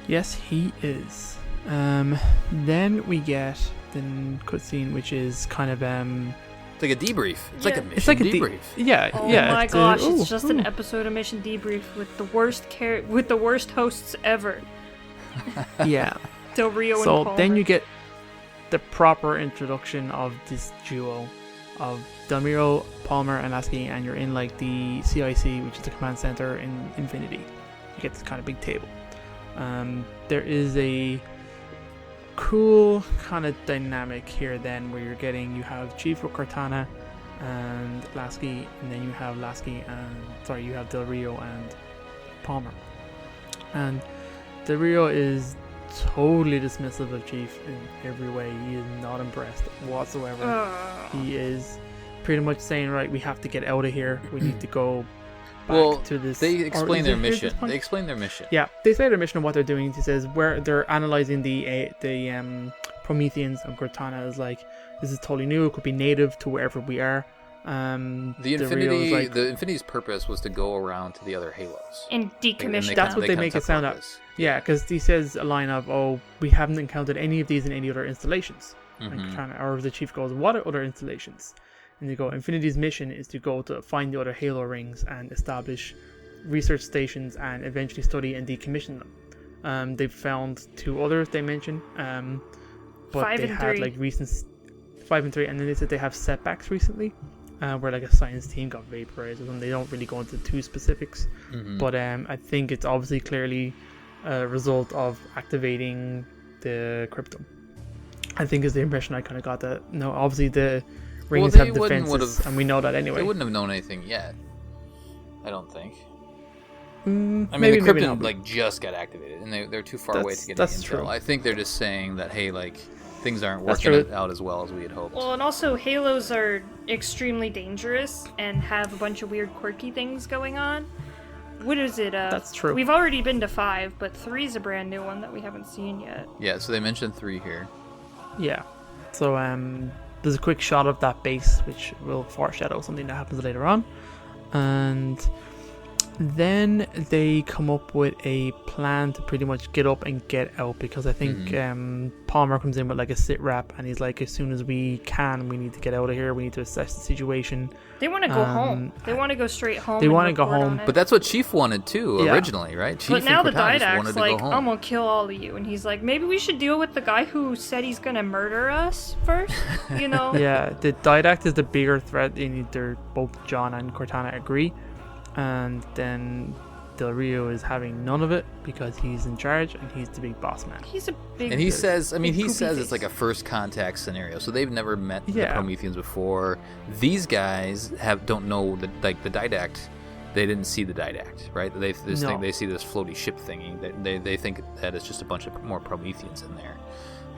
Yes, he is. Then we get the cutscene, which is kind of It's like a debrief. It's like a mission it's like a debrief. Yeah. Oh yeah. my gosh! It's just an episode of Mission Debrief with the worst hosts ever. Yeah. Del Rio and So Palmer. then you get the proper introduction of this duo of Del Rio, Palmer, and Lasky, and you're in like the CIC, which is the command center in Infinity. You get this kind of big table. There is a cool kind of dynamic here then where you have Chief with Cortana and Lasky, and then you have you have Del Rio and Palmer. And Del Rio is totally dismissive of Chief in every way. He is not impressed whatsoever. He is pretty much saying, right, we have to get out of here. We need to go back to this. They explain their mission. They explain their mission. Yeah, they say their mission and what they're doing. He says where they're analyzing the Prometheans, and Cortana is like, this is totally new. It could be native to wherever we are. The Infinity's purpose was to go around to the other Halos and decommission. That's what they make it sound like. Yeah, because he says a line of, "Oh, we haven't encountered any of these in any other installations." Or the Chief goes, "What are other installations?" And they go, "Infinity's mission is to go to find the other Halo rings and establish research stations and eventually study and decommission them." They've found 2 others they mentioned, but 5 they and had 3. like recent 5 and 3, and then they said they have setbacks recently. Where like a science team got vaporized, and they don't really go into too specifics. But I think it's obviously clearly a result of activating the crypto. I think is the impression I kind of got. That no, obviously the rings have defenses, and we know that anyway. They wouldn't have known anything yet. I don't think. I mean, maybe, the crypto just got activated, and they're too far away to get any intel. True. I think they're just saying that, hey, like, things aren't working out as well as we had hoped. Well, and also Halos are extremely dangerous and have a bunch of weird, quirky things going on. What is it? That's true. We've already been to 5, but 3 is a brand new one that we haven't seen yet. Yeah, so they mentioned 3 here. Yeah. So there's a quick shot of that base, which will foreshadow something that happens later on. And then they come up with a plan to pretty much get up and get out, because I think Palmer comes in with like a sit rep, and he's like, as soon as we can, we need to get out of here. We need to assess the situation. They want to go home. They want to go straight home. They want to go home. But that's what Chief wanted too, originally, right? Chief but now the Didact's Didact's like, I'm going to kill all of you. And he's like, maybe we should deal with the guy who said he's going to murder us first, you know? Yeah, the Didact is the bigger threat. Both John and Cortana agree. And then Del Rio is having none of it because he's in charge and he's the big boss man. He's a big. And he says, it's like a face. first contact scenario, so they've never met the Prometheans before. These guys don't know the Didact. They didn't see the Didact, right? They see this floaty ship thingy. They think that it's just a bunch of more Prometheans in there.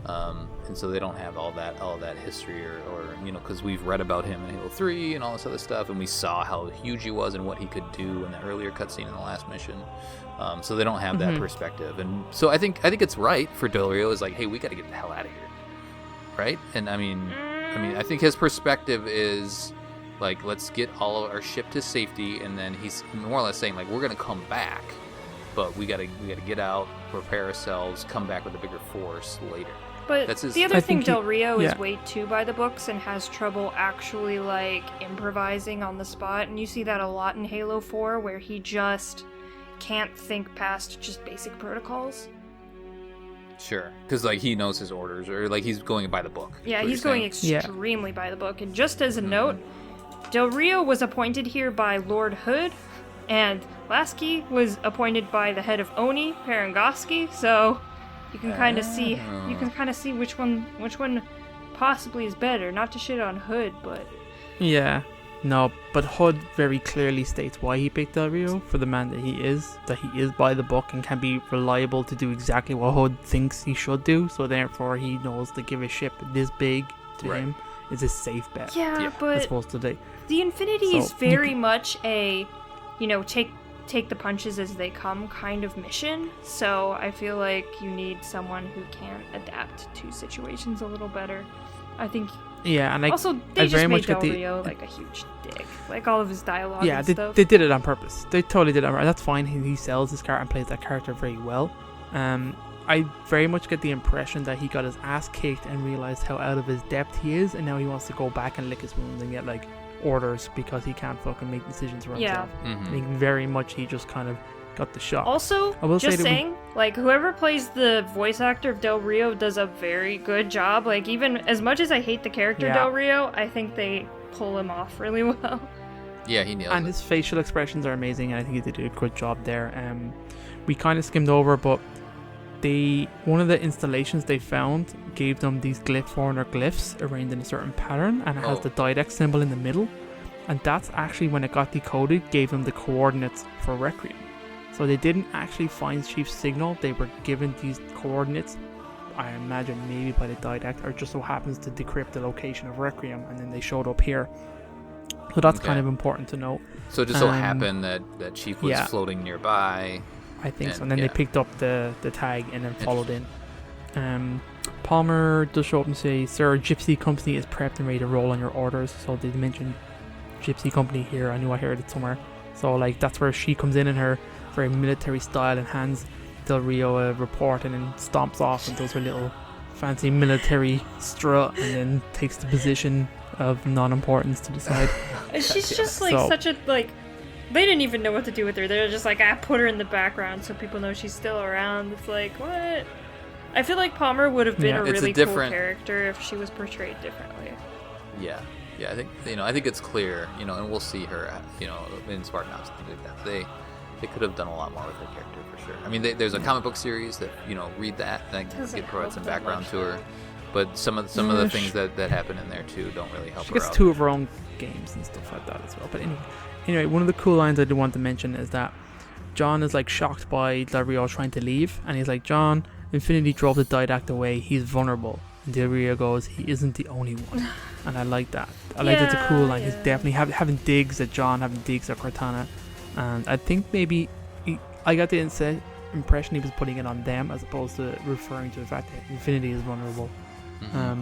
And so they don't have all that history or because we've read about him in Halo 3 and all this other stuff, and we saw how huge he was and what he could do in the earlier cutscene in the last mission. So they don't have that perspective, and so I think it's right for Del Rio is like, hey, we got to get the hell out of here, right? And I mean, I think his perspective is like, let's get all of our ship to safety, and then he's more or less saying like, we're gonna come back, but we gotta get out, prepare ourselves, come back with a bigger force later. But the other thing, Del Rio is way too by the books and has trouble actually like improvising on the spot, and you see that a lot in Halo 4, where he just can't think past just basic protocols. Sure, because like he knows his orders, or like he's going by the book. Yeah, he's going extremely by the book. And just as a note, Del Rio was appointed here by Lord Hood, and Lasky was appointed by the head of Oni, Parangoski, so You can kind of see which one possibly is better. Not to shit on Hood, but yeah, no, but Hood very clearly states why he picked Del Rio for the man that he is by the book and can be reliable to do exactly what Hood thinks he should do. So therefore, he knows to give a ship this big to him is a safe bet. Yeah, but as opposed to the Infinity is very much a, take the punches as they come kind of mission. So I feel like you need someone who can adapt to situations a little better. I think. Yeah, and also they just made Del Rio like a huge dick. Like all of his dialogue. Yeah, and stuff. they did it on purpose. They totally did it on purpose. That's fine. He sells his character and plays that character very well. I very much get the impression that he got his ass kicked and realized how out of his depth he is, and now he wants to go back and lick his wounds and get like orders because he can't fucking make decisions for himself. I think very much he just kind of got the shot. Also, just saying, like, whoever plays the voice actor of Del Rio does a very good job. Like, even as much as I hate the character Del Rio, I think they pull him off really well. Yeah, he nailed it. And his facial expressions are amazing, and I think he did a good job there. We kind of skimmed over, but one of the installations they found gave them these glyphs arranged in a certain pattern, and it has the Didact symbol in the middle, and that's actually, when it got decoded, gave them the coordinates for Requiem. So they didn't actually find Chief's signal, they were given these coordinates, I imagine maybe by the Didact, or it just so happens to decrypt the location of Requiem, and then they showed up here. So that's kind of important to note. So it just so happened that Chief was floating nearby. I think so. And then they picked up the tag and then followed in. Palmer does show up and say, "Sir, Gypsy Company is prepped and ready to roll on your orders." So they mentioned Gypsy Company here. I knew I heard it somewhere. So like that's where she comes in her very military style and hands Del Rio a report and then stomps off and does her little fancy military strut and then takes the position of non-importance to the side. She's just like such a like. They didn't even know what to do with her. They're just like, put her in the background so people know she's still around. It's like, what? I feel like Palmer would have been a really cool character if she was portrayed differently. Yeah, I think I think it's clear, and we'll see her, in Spartan Ops and things like that. They could have done a lot more with her character for sure. I mean, there's a comic book series that read that and get provide some background to her. But some of the things that happen in there too don't really help her out. She gets 2 of her own games and stuff like that as well. But anyway, one of the cool lines I do want to mention is that John is like shocked by Del Rio trying to leave, and he's like, "John, Infinity drove the Didact away. He's vulnerable." And Del Rio goes, "He isn't the only one." And I like that. I like that's a cool line. He's definitely having digs at John, having digs at Cortana, and I think maybe I got the impression he was putting it on them as opposed to referring to the fact that Infinity is vulnerable.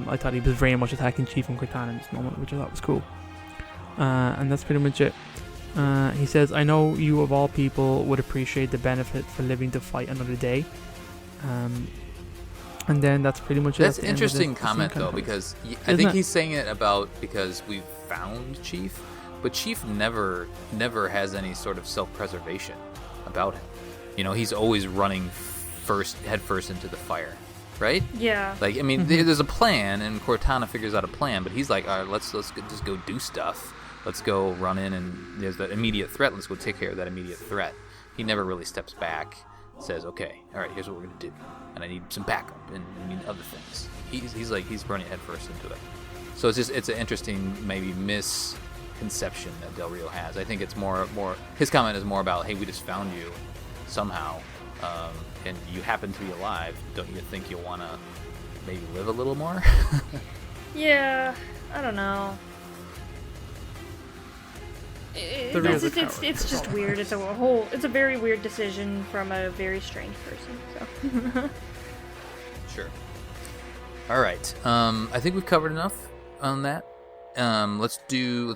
I thought he was very much attacking Chief and Cortana in this moment, which I thought was cool. And that's pretty much it. He says, "I know you of all people would appreciate the benefit for living to fight another day." And then that's pretty much it. That's an interesting comment though, because I think he's saying it because we've found Chief, but Chief never has any sort of self-preservation about him. He's always running head first into the fire. Right? Yeah. Like, I mean, there's a plan, and Cortana figures out a plan, but he's like, all right, let's just go do stuff. Let's go run in, and there's that immediate threat. Let's go take care of that immediate threat. He never really steps back, says, okay, all right, here's what we're going to do. And I need some backup, and I need other things. He's running head first into it. So it's an interesting, maybe, misconception that Del Rio has. I think it's more, his comment is more about, hey, we just found you somehow. And you happen to be alive, don't you think you'll want to maybe live a little more? Yeah, I don't know. It's just weird. It's a very weird decision from a very strange person. So. Sure. All right. I think we've covered enough on that. Let's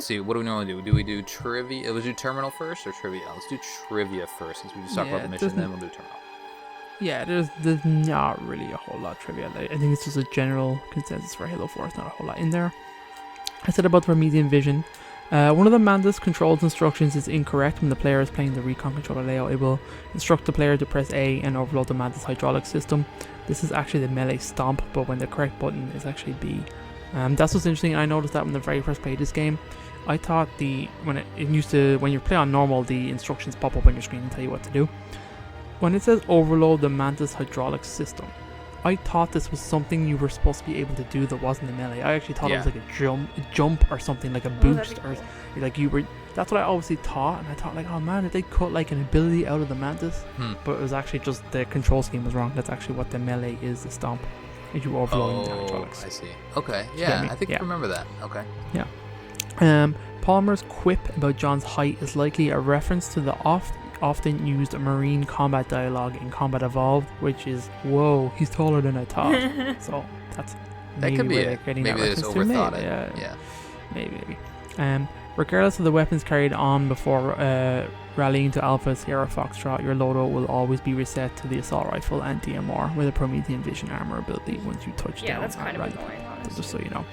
see. What do we normally do? Do we do trivia? Let's do terminal first or trivia? Let's do trivia first, since we just talked about the mission. Then we'll do terminal. Yeah, there's not really a whole lot of trivia. I think it's just a general consensus for Halo 4. It's not a whole lot in there. I said about the Remedian Vision. One of the Mantis controls instructions is incorrect when the player is playing the recon controller layout. It will instruct the player to press A and overload the Mantis hydraulic system. This is actually the melee stomp, but when the correct button is actually B. That's what's interesting. I noticed that when the very first played this game, I thought when you play on normal, the instructions pop up on your screen and tell you what to do. When it says overload the Mantis hydraulic system, I thought this was something you were supposed to be able to do that wasn't in melee. I actually thought it was like a jump or something, like a boost, or like you were. That's what I obviously thought, and I thought like, oh man, did they cut like an ability out of the mantis? But it was actually just the control scheme was wrong. That's actually what the melee is, the stomp. If you overloading the hydraulics. I see. Okay, yeah, I think I remember that. Okay. Yeah. Palmer's quip about John's height is likely a reference to the often used marine combat dialogue in Combat Evolved, which is, whoa, he's taller than I thought. So that could be it. Maybe they just overthought it. Yeah. Maybe. Regardless of the weapons carried on before rallying to Alpha Sierra Foxtrot, your loadout will always be reset to the assault rifle and DMR with a Promethean Vision armor ability once you touch down. Yeah, that's kind of annoying, honestly. Just so you know.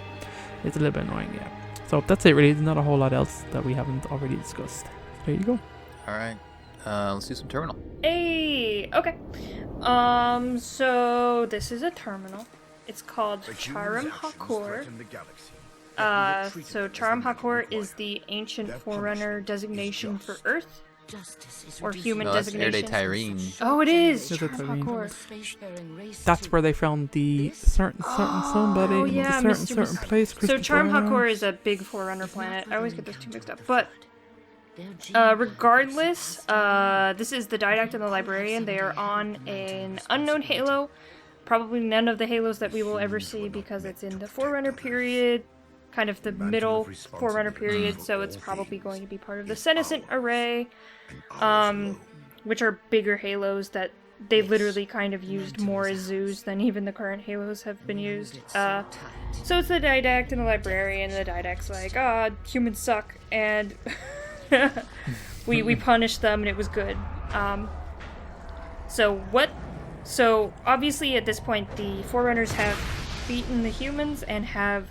It's a little bit annoying, yeah. So that's it really. There's not a whole lot else that we haven't already discussed. There you go. Alright. Let's do some terminal. Hey! Okay. So this is a terminal. It's called Charim Hakor. So Charim Hakor is the ancient Forerunner designation for Earth, or human designation. Tyrene. Oh, it is. Charim Hakor. That's where they found the certain somebody. Oh yeah, certain place. So Charim Hakor is a big Forerunner planet. I always get those two mixed up, but regardless, this is the Didact and the Librarian. They are on an unknown halo. Probably none of the halos that we will ever see because it's in the Forerunner period. Kind of the middle Forerunner period, so it's probably going to be part of the senescent array, which are bigger halos that they literally kind of used more as zoos than even the current halos have been used. So it's the Didact and the Librarian, and the Didact's like, humans suck, and we punished them, and it was good. So obviously at this point, the Forerunners have beaten the humans and have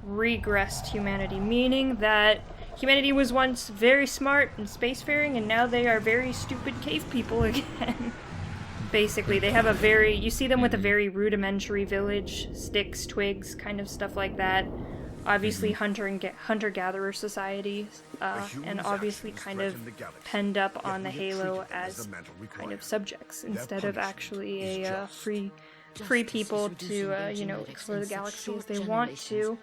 regressed humanity, meaning that humanity was once very smart and spacefaring, and now they are very stupid cave people again. Basically, they have you see them with a very rudimentary village, sticks, twigs, kind of stuff like that. Obviously hunter-gatherer societies, and obviously kind of penned up on the Halo as kind of subjects, instead of actually a free people to, explore the galaxy as they want to.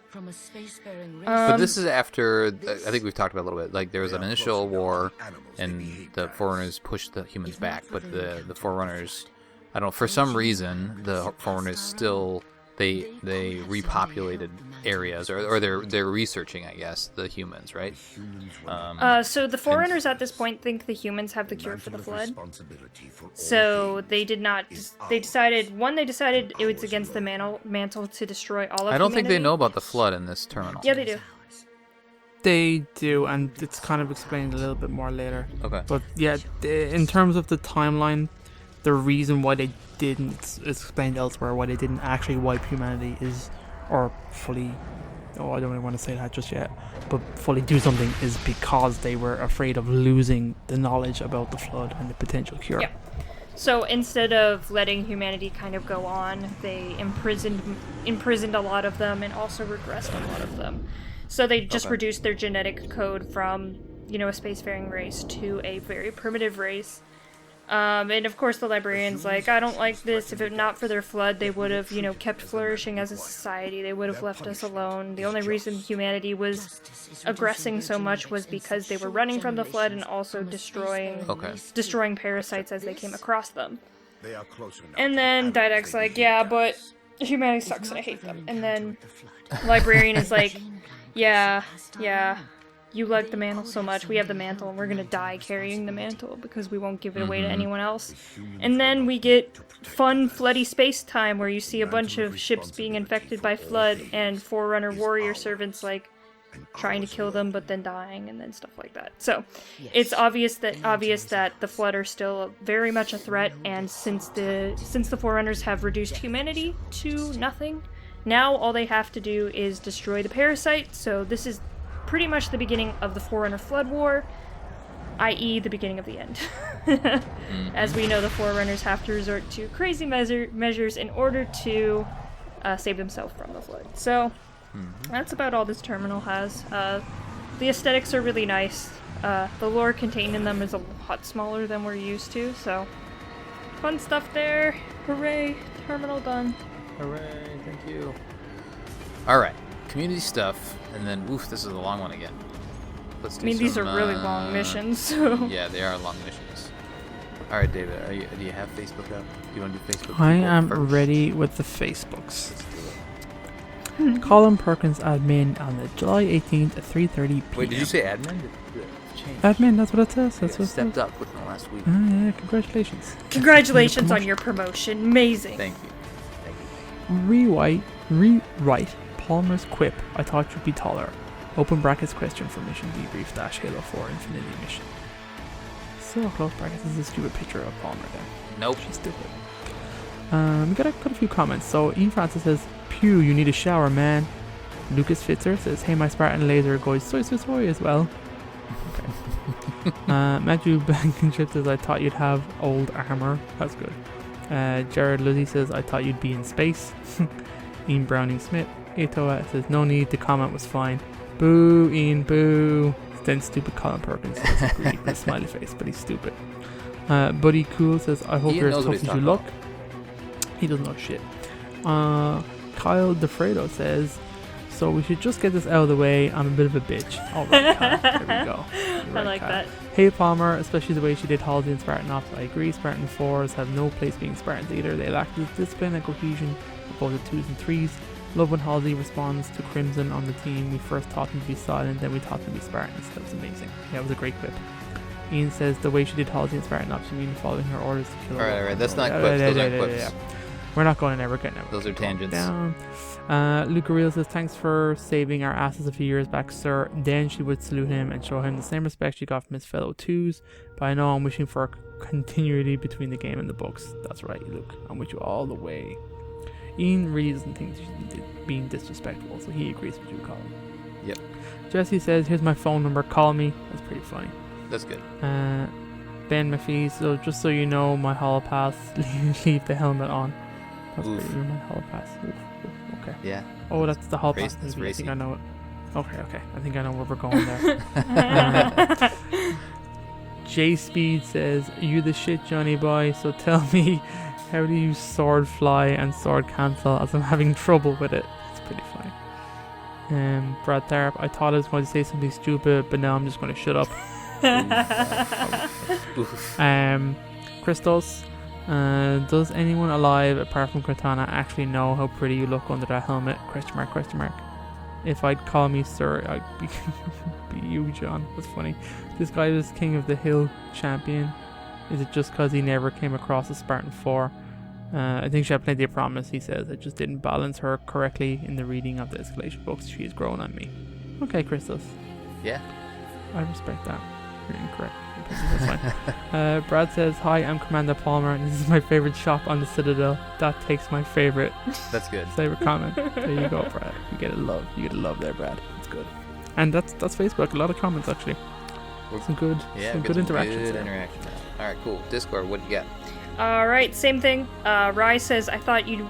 But this is after, I think we've talked about it a little bit, like there was an initial war and the Forerunners pushed the humans back, but the Forerunners, I don't know, for some reason, the Forerunners still, they repopulated areas, or they're researching, I guess, the humans, right? So the Forerunners at this point think the humans have the cure for the Flood. So they decided it was against the mantle to destroy all of humanity. I don't think they know about the Flood in this terminal. Yeah, they do. They do, and it's kind of explained a little bit more later. Okay. But yeah, in terms of the timeline, the reason why they didn't, it's explained elsewhere, why they didn't actually wipe humanity is, or fully, I don't really want to say that just yet, but fully do something, is because they were afraid of losing the knowledge about the Flood and the potential cure. Yeah. So instead of letting humanity kind of go on, they imprisoned a lot of them and also regressed a lot of them. So they just reduced their genetic code from, a spacefaring race to a very primitive race. And of course the Librarian's like, I don't like this. If it not for their Flood, they would have, kept flourishing as a society. They would have left us alone. The only reason humanity was aggressing so much was because they were running from the Flood and also destroying parasites as they came across them. And then Didact's like, yeah, but humanity sucks and I hate them. And then Librarian is like, yeah, you like the mantle so much, we have the mantle and we're gonna die carrying the mantle because we won't give it away to anyone else. And then we get fun floody space time where you see a bunch of ships being infected by Flood and Forerunner warrior servants like trying to kill them but then dying and then stuff like that. So it's obvious that the Flood are still very much a threat, and since the Forerunners have reduced humanity to nothing, now all they have to do is destroy the parasite. So this is pretty much the beginning of the Forerunner Flood War, i.e. the beginning of the end. As we know, the Forerunners have to resort to crazy measures in order to save themselves from the Flood. So that's about all this terminal has. The aesthetics are really nice. The lore contained in them is a lot smaller than we're used to, so Fun stuff there. Hooray. Terminal done. Hooray, thank you. Alright, community stuff, and then, oof, this is a long one again. Let's do these are really long missions, so... Yeah, they are long missions. Alright, David, do you have Facebook up? Do you want to do Facebook? I am ready with the Facebooks. Colin Perkins admin on the July 18th at 3:30 p.m. Wait, did you say admin? Admin, that's what it says. That's what stepped up within the last week. Yeah, congratulations. Congratulations on your promotion. Amazing. Thank you. Rewrite Palmer's quip, I thought you'd be taller. Open brackets question for mission debrief dash Halo 4 Infinity mission. So close brackets is a stupid picture of Palmer there. Nope. She's stupid. We got a few comments. So Ian Francis says, "Pew, you need a shower, man." Lucas Fitzer says, "Hey, my Spartan laser goes soy soy soy as well." Okay. Matthew Blankenship says, "I thought you'd have old armor." That's good. Jared Lizzie says, "I thought you'd be in space." Ian Browning Smith. Etoa says, "No need, the comment was fine." Boo, Ian, boo. Then stupid Colin Perkins says, "Agreed," with a smiley face, but he's stupid. Buddy Cool says, "I hope you're as tough as you look." He doesn't know shit. Kyle DeFredo says, "So we should just get this out of the way. I'm a bit of a bitch." Alright, Kyle. There we go. I like Kyle. that. Hey Palmer, especially the way she did Halsey and Spartan Ops. I agree, Spartan 4s have no place being Spartans either. They lack the discipline and cohesion of both the 2s and 3s. Love when Halsey responds to Crimson on the team. We first taught them to be silent, then we taught them to be Spartans. That was amazing. Yeah, it was a great clip. Ian says, "The way she did Halsey and Spartan Ops, you mean following her orders to kill her." Alright, that's not quips. Those aren't quips. We're not going there. We're getting there. Those are tangents. Down. Luca Real says, "Thanks for saving our asses a few years back, sir." Then she would salute him and show him the same respect she got from his fellow 2s. But I know I'm wishing for continuity between the game and the books. That's right, Luke. I'm with you all the way. Ian really doesn't think she's being disrespectful, so he agrees with you, Colin. Yep. Jesse says, "Here's my phone number. Call me." That's pretty funny. That's good. Ben McPhee, "So just so you know, my holo pass, leave the helmet on." That's pretty weird, my holo pass. Oof. Okay. Yeah. Oh, that's the holo pass. That's I think I know it. Okay. I think I know where we're going there. J Speed says, "You the shit, Johnny boy. So tell me, how do you sword fly and sword cancel, as I'm having trouble with it?" It's pretty funny. Brad Tharp, "I thought I was going to say something stupid, but now I'm just going to shut up." Christos, "Does anyone alive apart from Cortana actually know how pretty you look under that helmet? ? If I'd call me sir, I'd be you, John." That's funny. "This guy is King of the Hill champion. Is it just because he never came across a Spartan 4? I think she had plenty of promise," he says. "I just didn't balance her correctly in the reading of the escalation books. She has grown on me." Okay, Christos. Yeah. I respect that. You're incorrect. That's fine. Brad says, "Hi, I'm Commander Palmer, and this is my favorite shop on the Citadel. That takes my favorite." That's good. Favorite comment. There you go, Brad. You get a love. You get a love there, Brad. That's good. And that's Facebook. A lot of comments actually. Some good interactions. Good interaction. All right, cool. Discord, what do you got? All right, same thing. Rye says, I thought you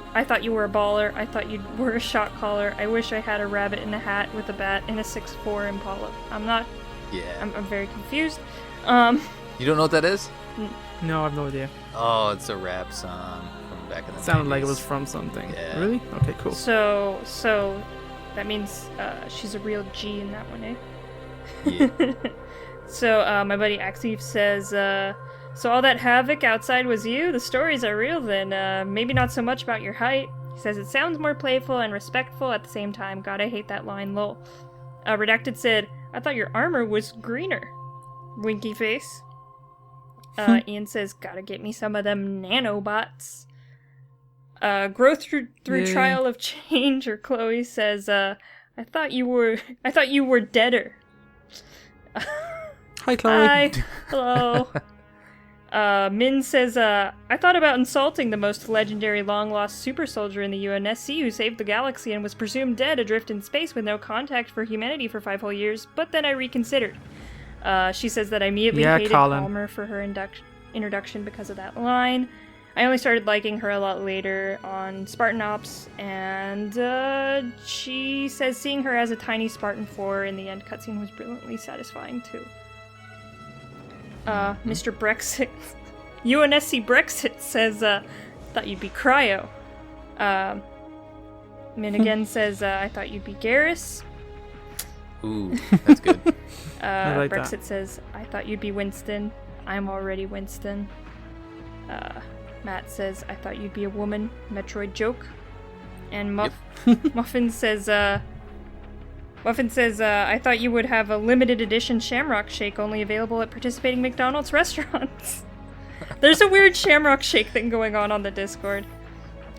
were a baller. I thought you were a shot caller. I wish I had a rabbit in a hat with a bat and a 6'4" Impala. I'm not. Yeah. I'm very confused. You don't know what that is? No, I have no idea. Oh, it's a rap song from back in the 90s. Sounded like it was from something. Yeah. Really? Okay, cool. So that means she's a real G in that one, eh? Yeah. So my buddy Axif says, "So all that havoc outside was you? The stories are real then. Maybe not so much about your height." He says, "It sounds more playful and respectful at the same time. God, I hate that line, lol." Redacted said, "I thought your armor was greener." Winky face. Ian says, "Gotta get me some of them nanobots." Growth through trial of change, or Chloe says, "I thought you were deader." Hi, Chloe. Hi. Hello. Min says, "I thought about insulting the most legendary long-lost super soldier in the UNSC who saved the galaxy and was presumed dead adrift in space with no contact for humanity for 5 whole years, but then I reconsidered." She says that I immediately hated Colin. Palmer for her introduction because of that line. I only started liking her a lot later on Spartan Ops, and she says seeing her as a tiny Spartan 4 in the end cutscene was brilliantly satisfying too. Mr. Brexit UNSC Brexit says, thought you'd be Cryo. Minigan says, I thought you'd be Garrus. Ooh, that's good. I like Brexit that. says, I thought you'd be Winston. I'm already Winston. Matt says, I thought you'd be a woman. Metroid joke. And Muffin says, I thought you would have a limited edition Shamrock Shake only available at participating McDonald's restaurants. There's a weird Shamrock Shake thing going on the Discord.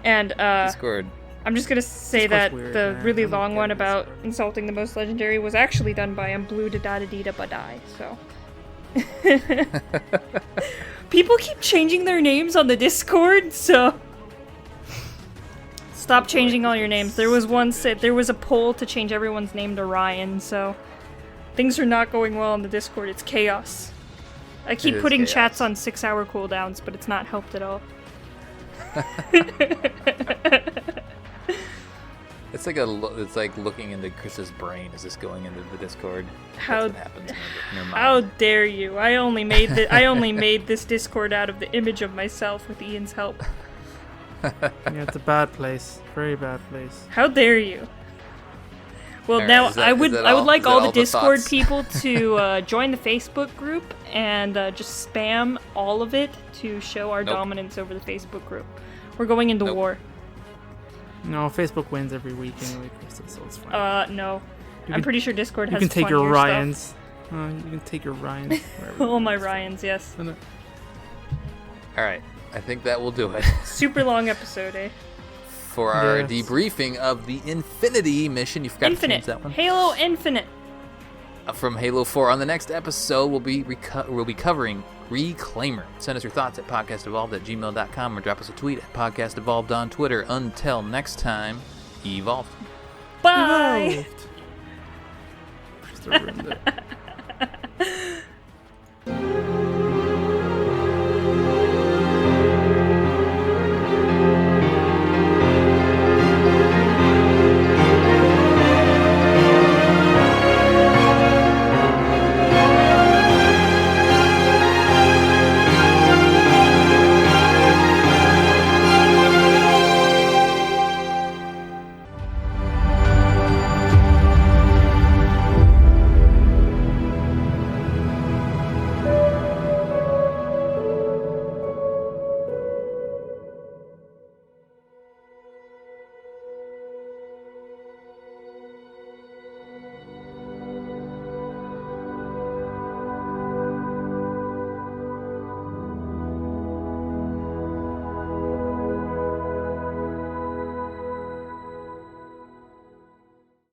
And, Discord. I'm just gonna say Discord's that weird, the man. really I don't long get one about Discord. insulting the most legendary was actually done by Blue Didadadida Badai, so. People keep changing their names on the Discord, so. Stop changing all your names. There was a poll to change everyone's name to Ryan, so. Things are not going well on the Discord. It's chaos. I keep putting chaos. chats on 6-hour cooldowns, but it's not helped at all. It's like looking into Chris's brain as it's going into the Discord. How That's what happens in her mind. How dare you? I only made this Discord out of the image of myself with Ian's help. Yeah, it's a bad place. Very bad place. How dare you? Well, Alright, now is that- I would is that I would all? like Is that all the all the Discord thoughts? people to join the Facebook group and just spam all of it to show our Nope. dominance over the Facebook group. We're going into Nope. war. No, Facebook wins every week anyway, Krista, so it's fine. No. You I'm can- pretty sure Discord You has can take your funnier stuff. Ryans. You can take your Ryans. wherever you All my want. Ryans, yes. Alright, I think that will do it Super long episode, eh? for our Yes. debriefing of the Infinity mission. You forgot to Infinite. change that one. Halo Infinite. From Halo 4. On the next episode, we'll be covering Reclaimer. Send us your thoughts at podcastevolved@gmail.com or drop us a tweet at podcastevolved on Twitter. Until next time, evolve. Bye. Krista ruined it.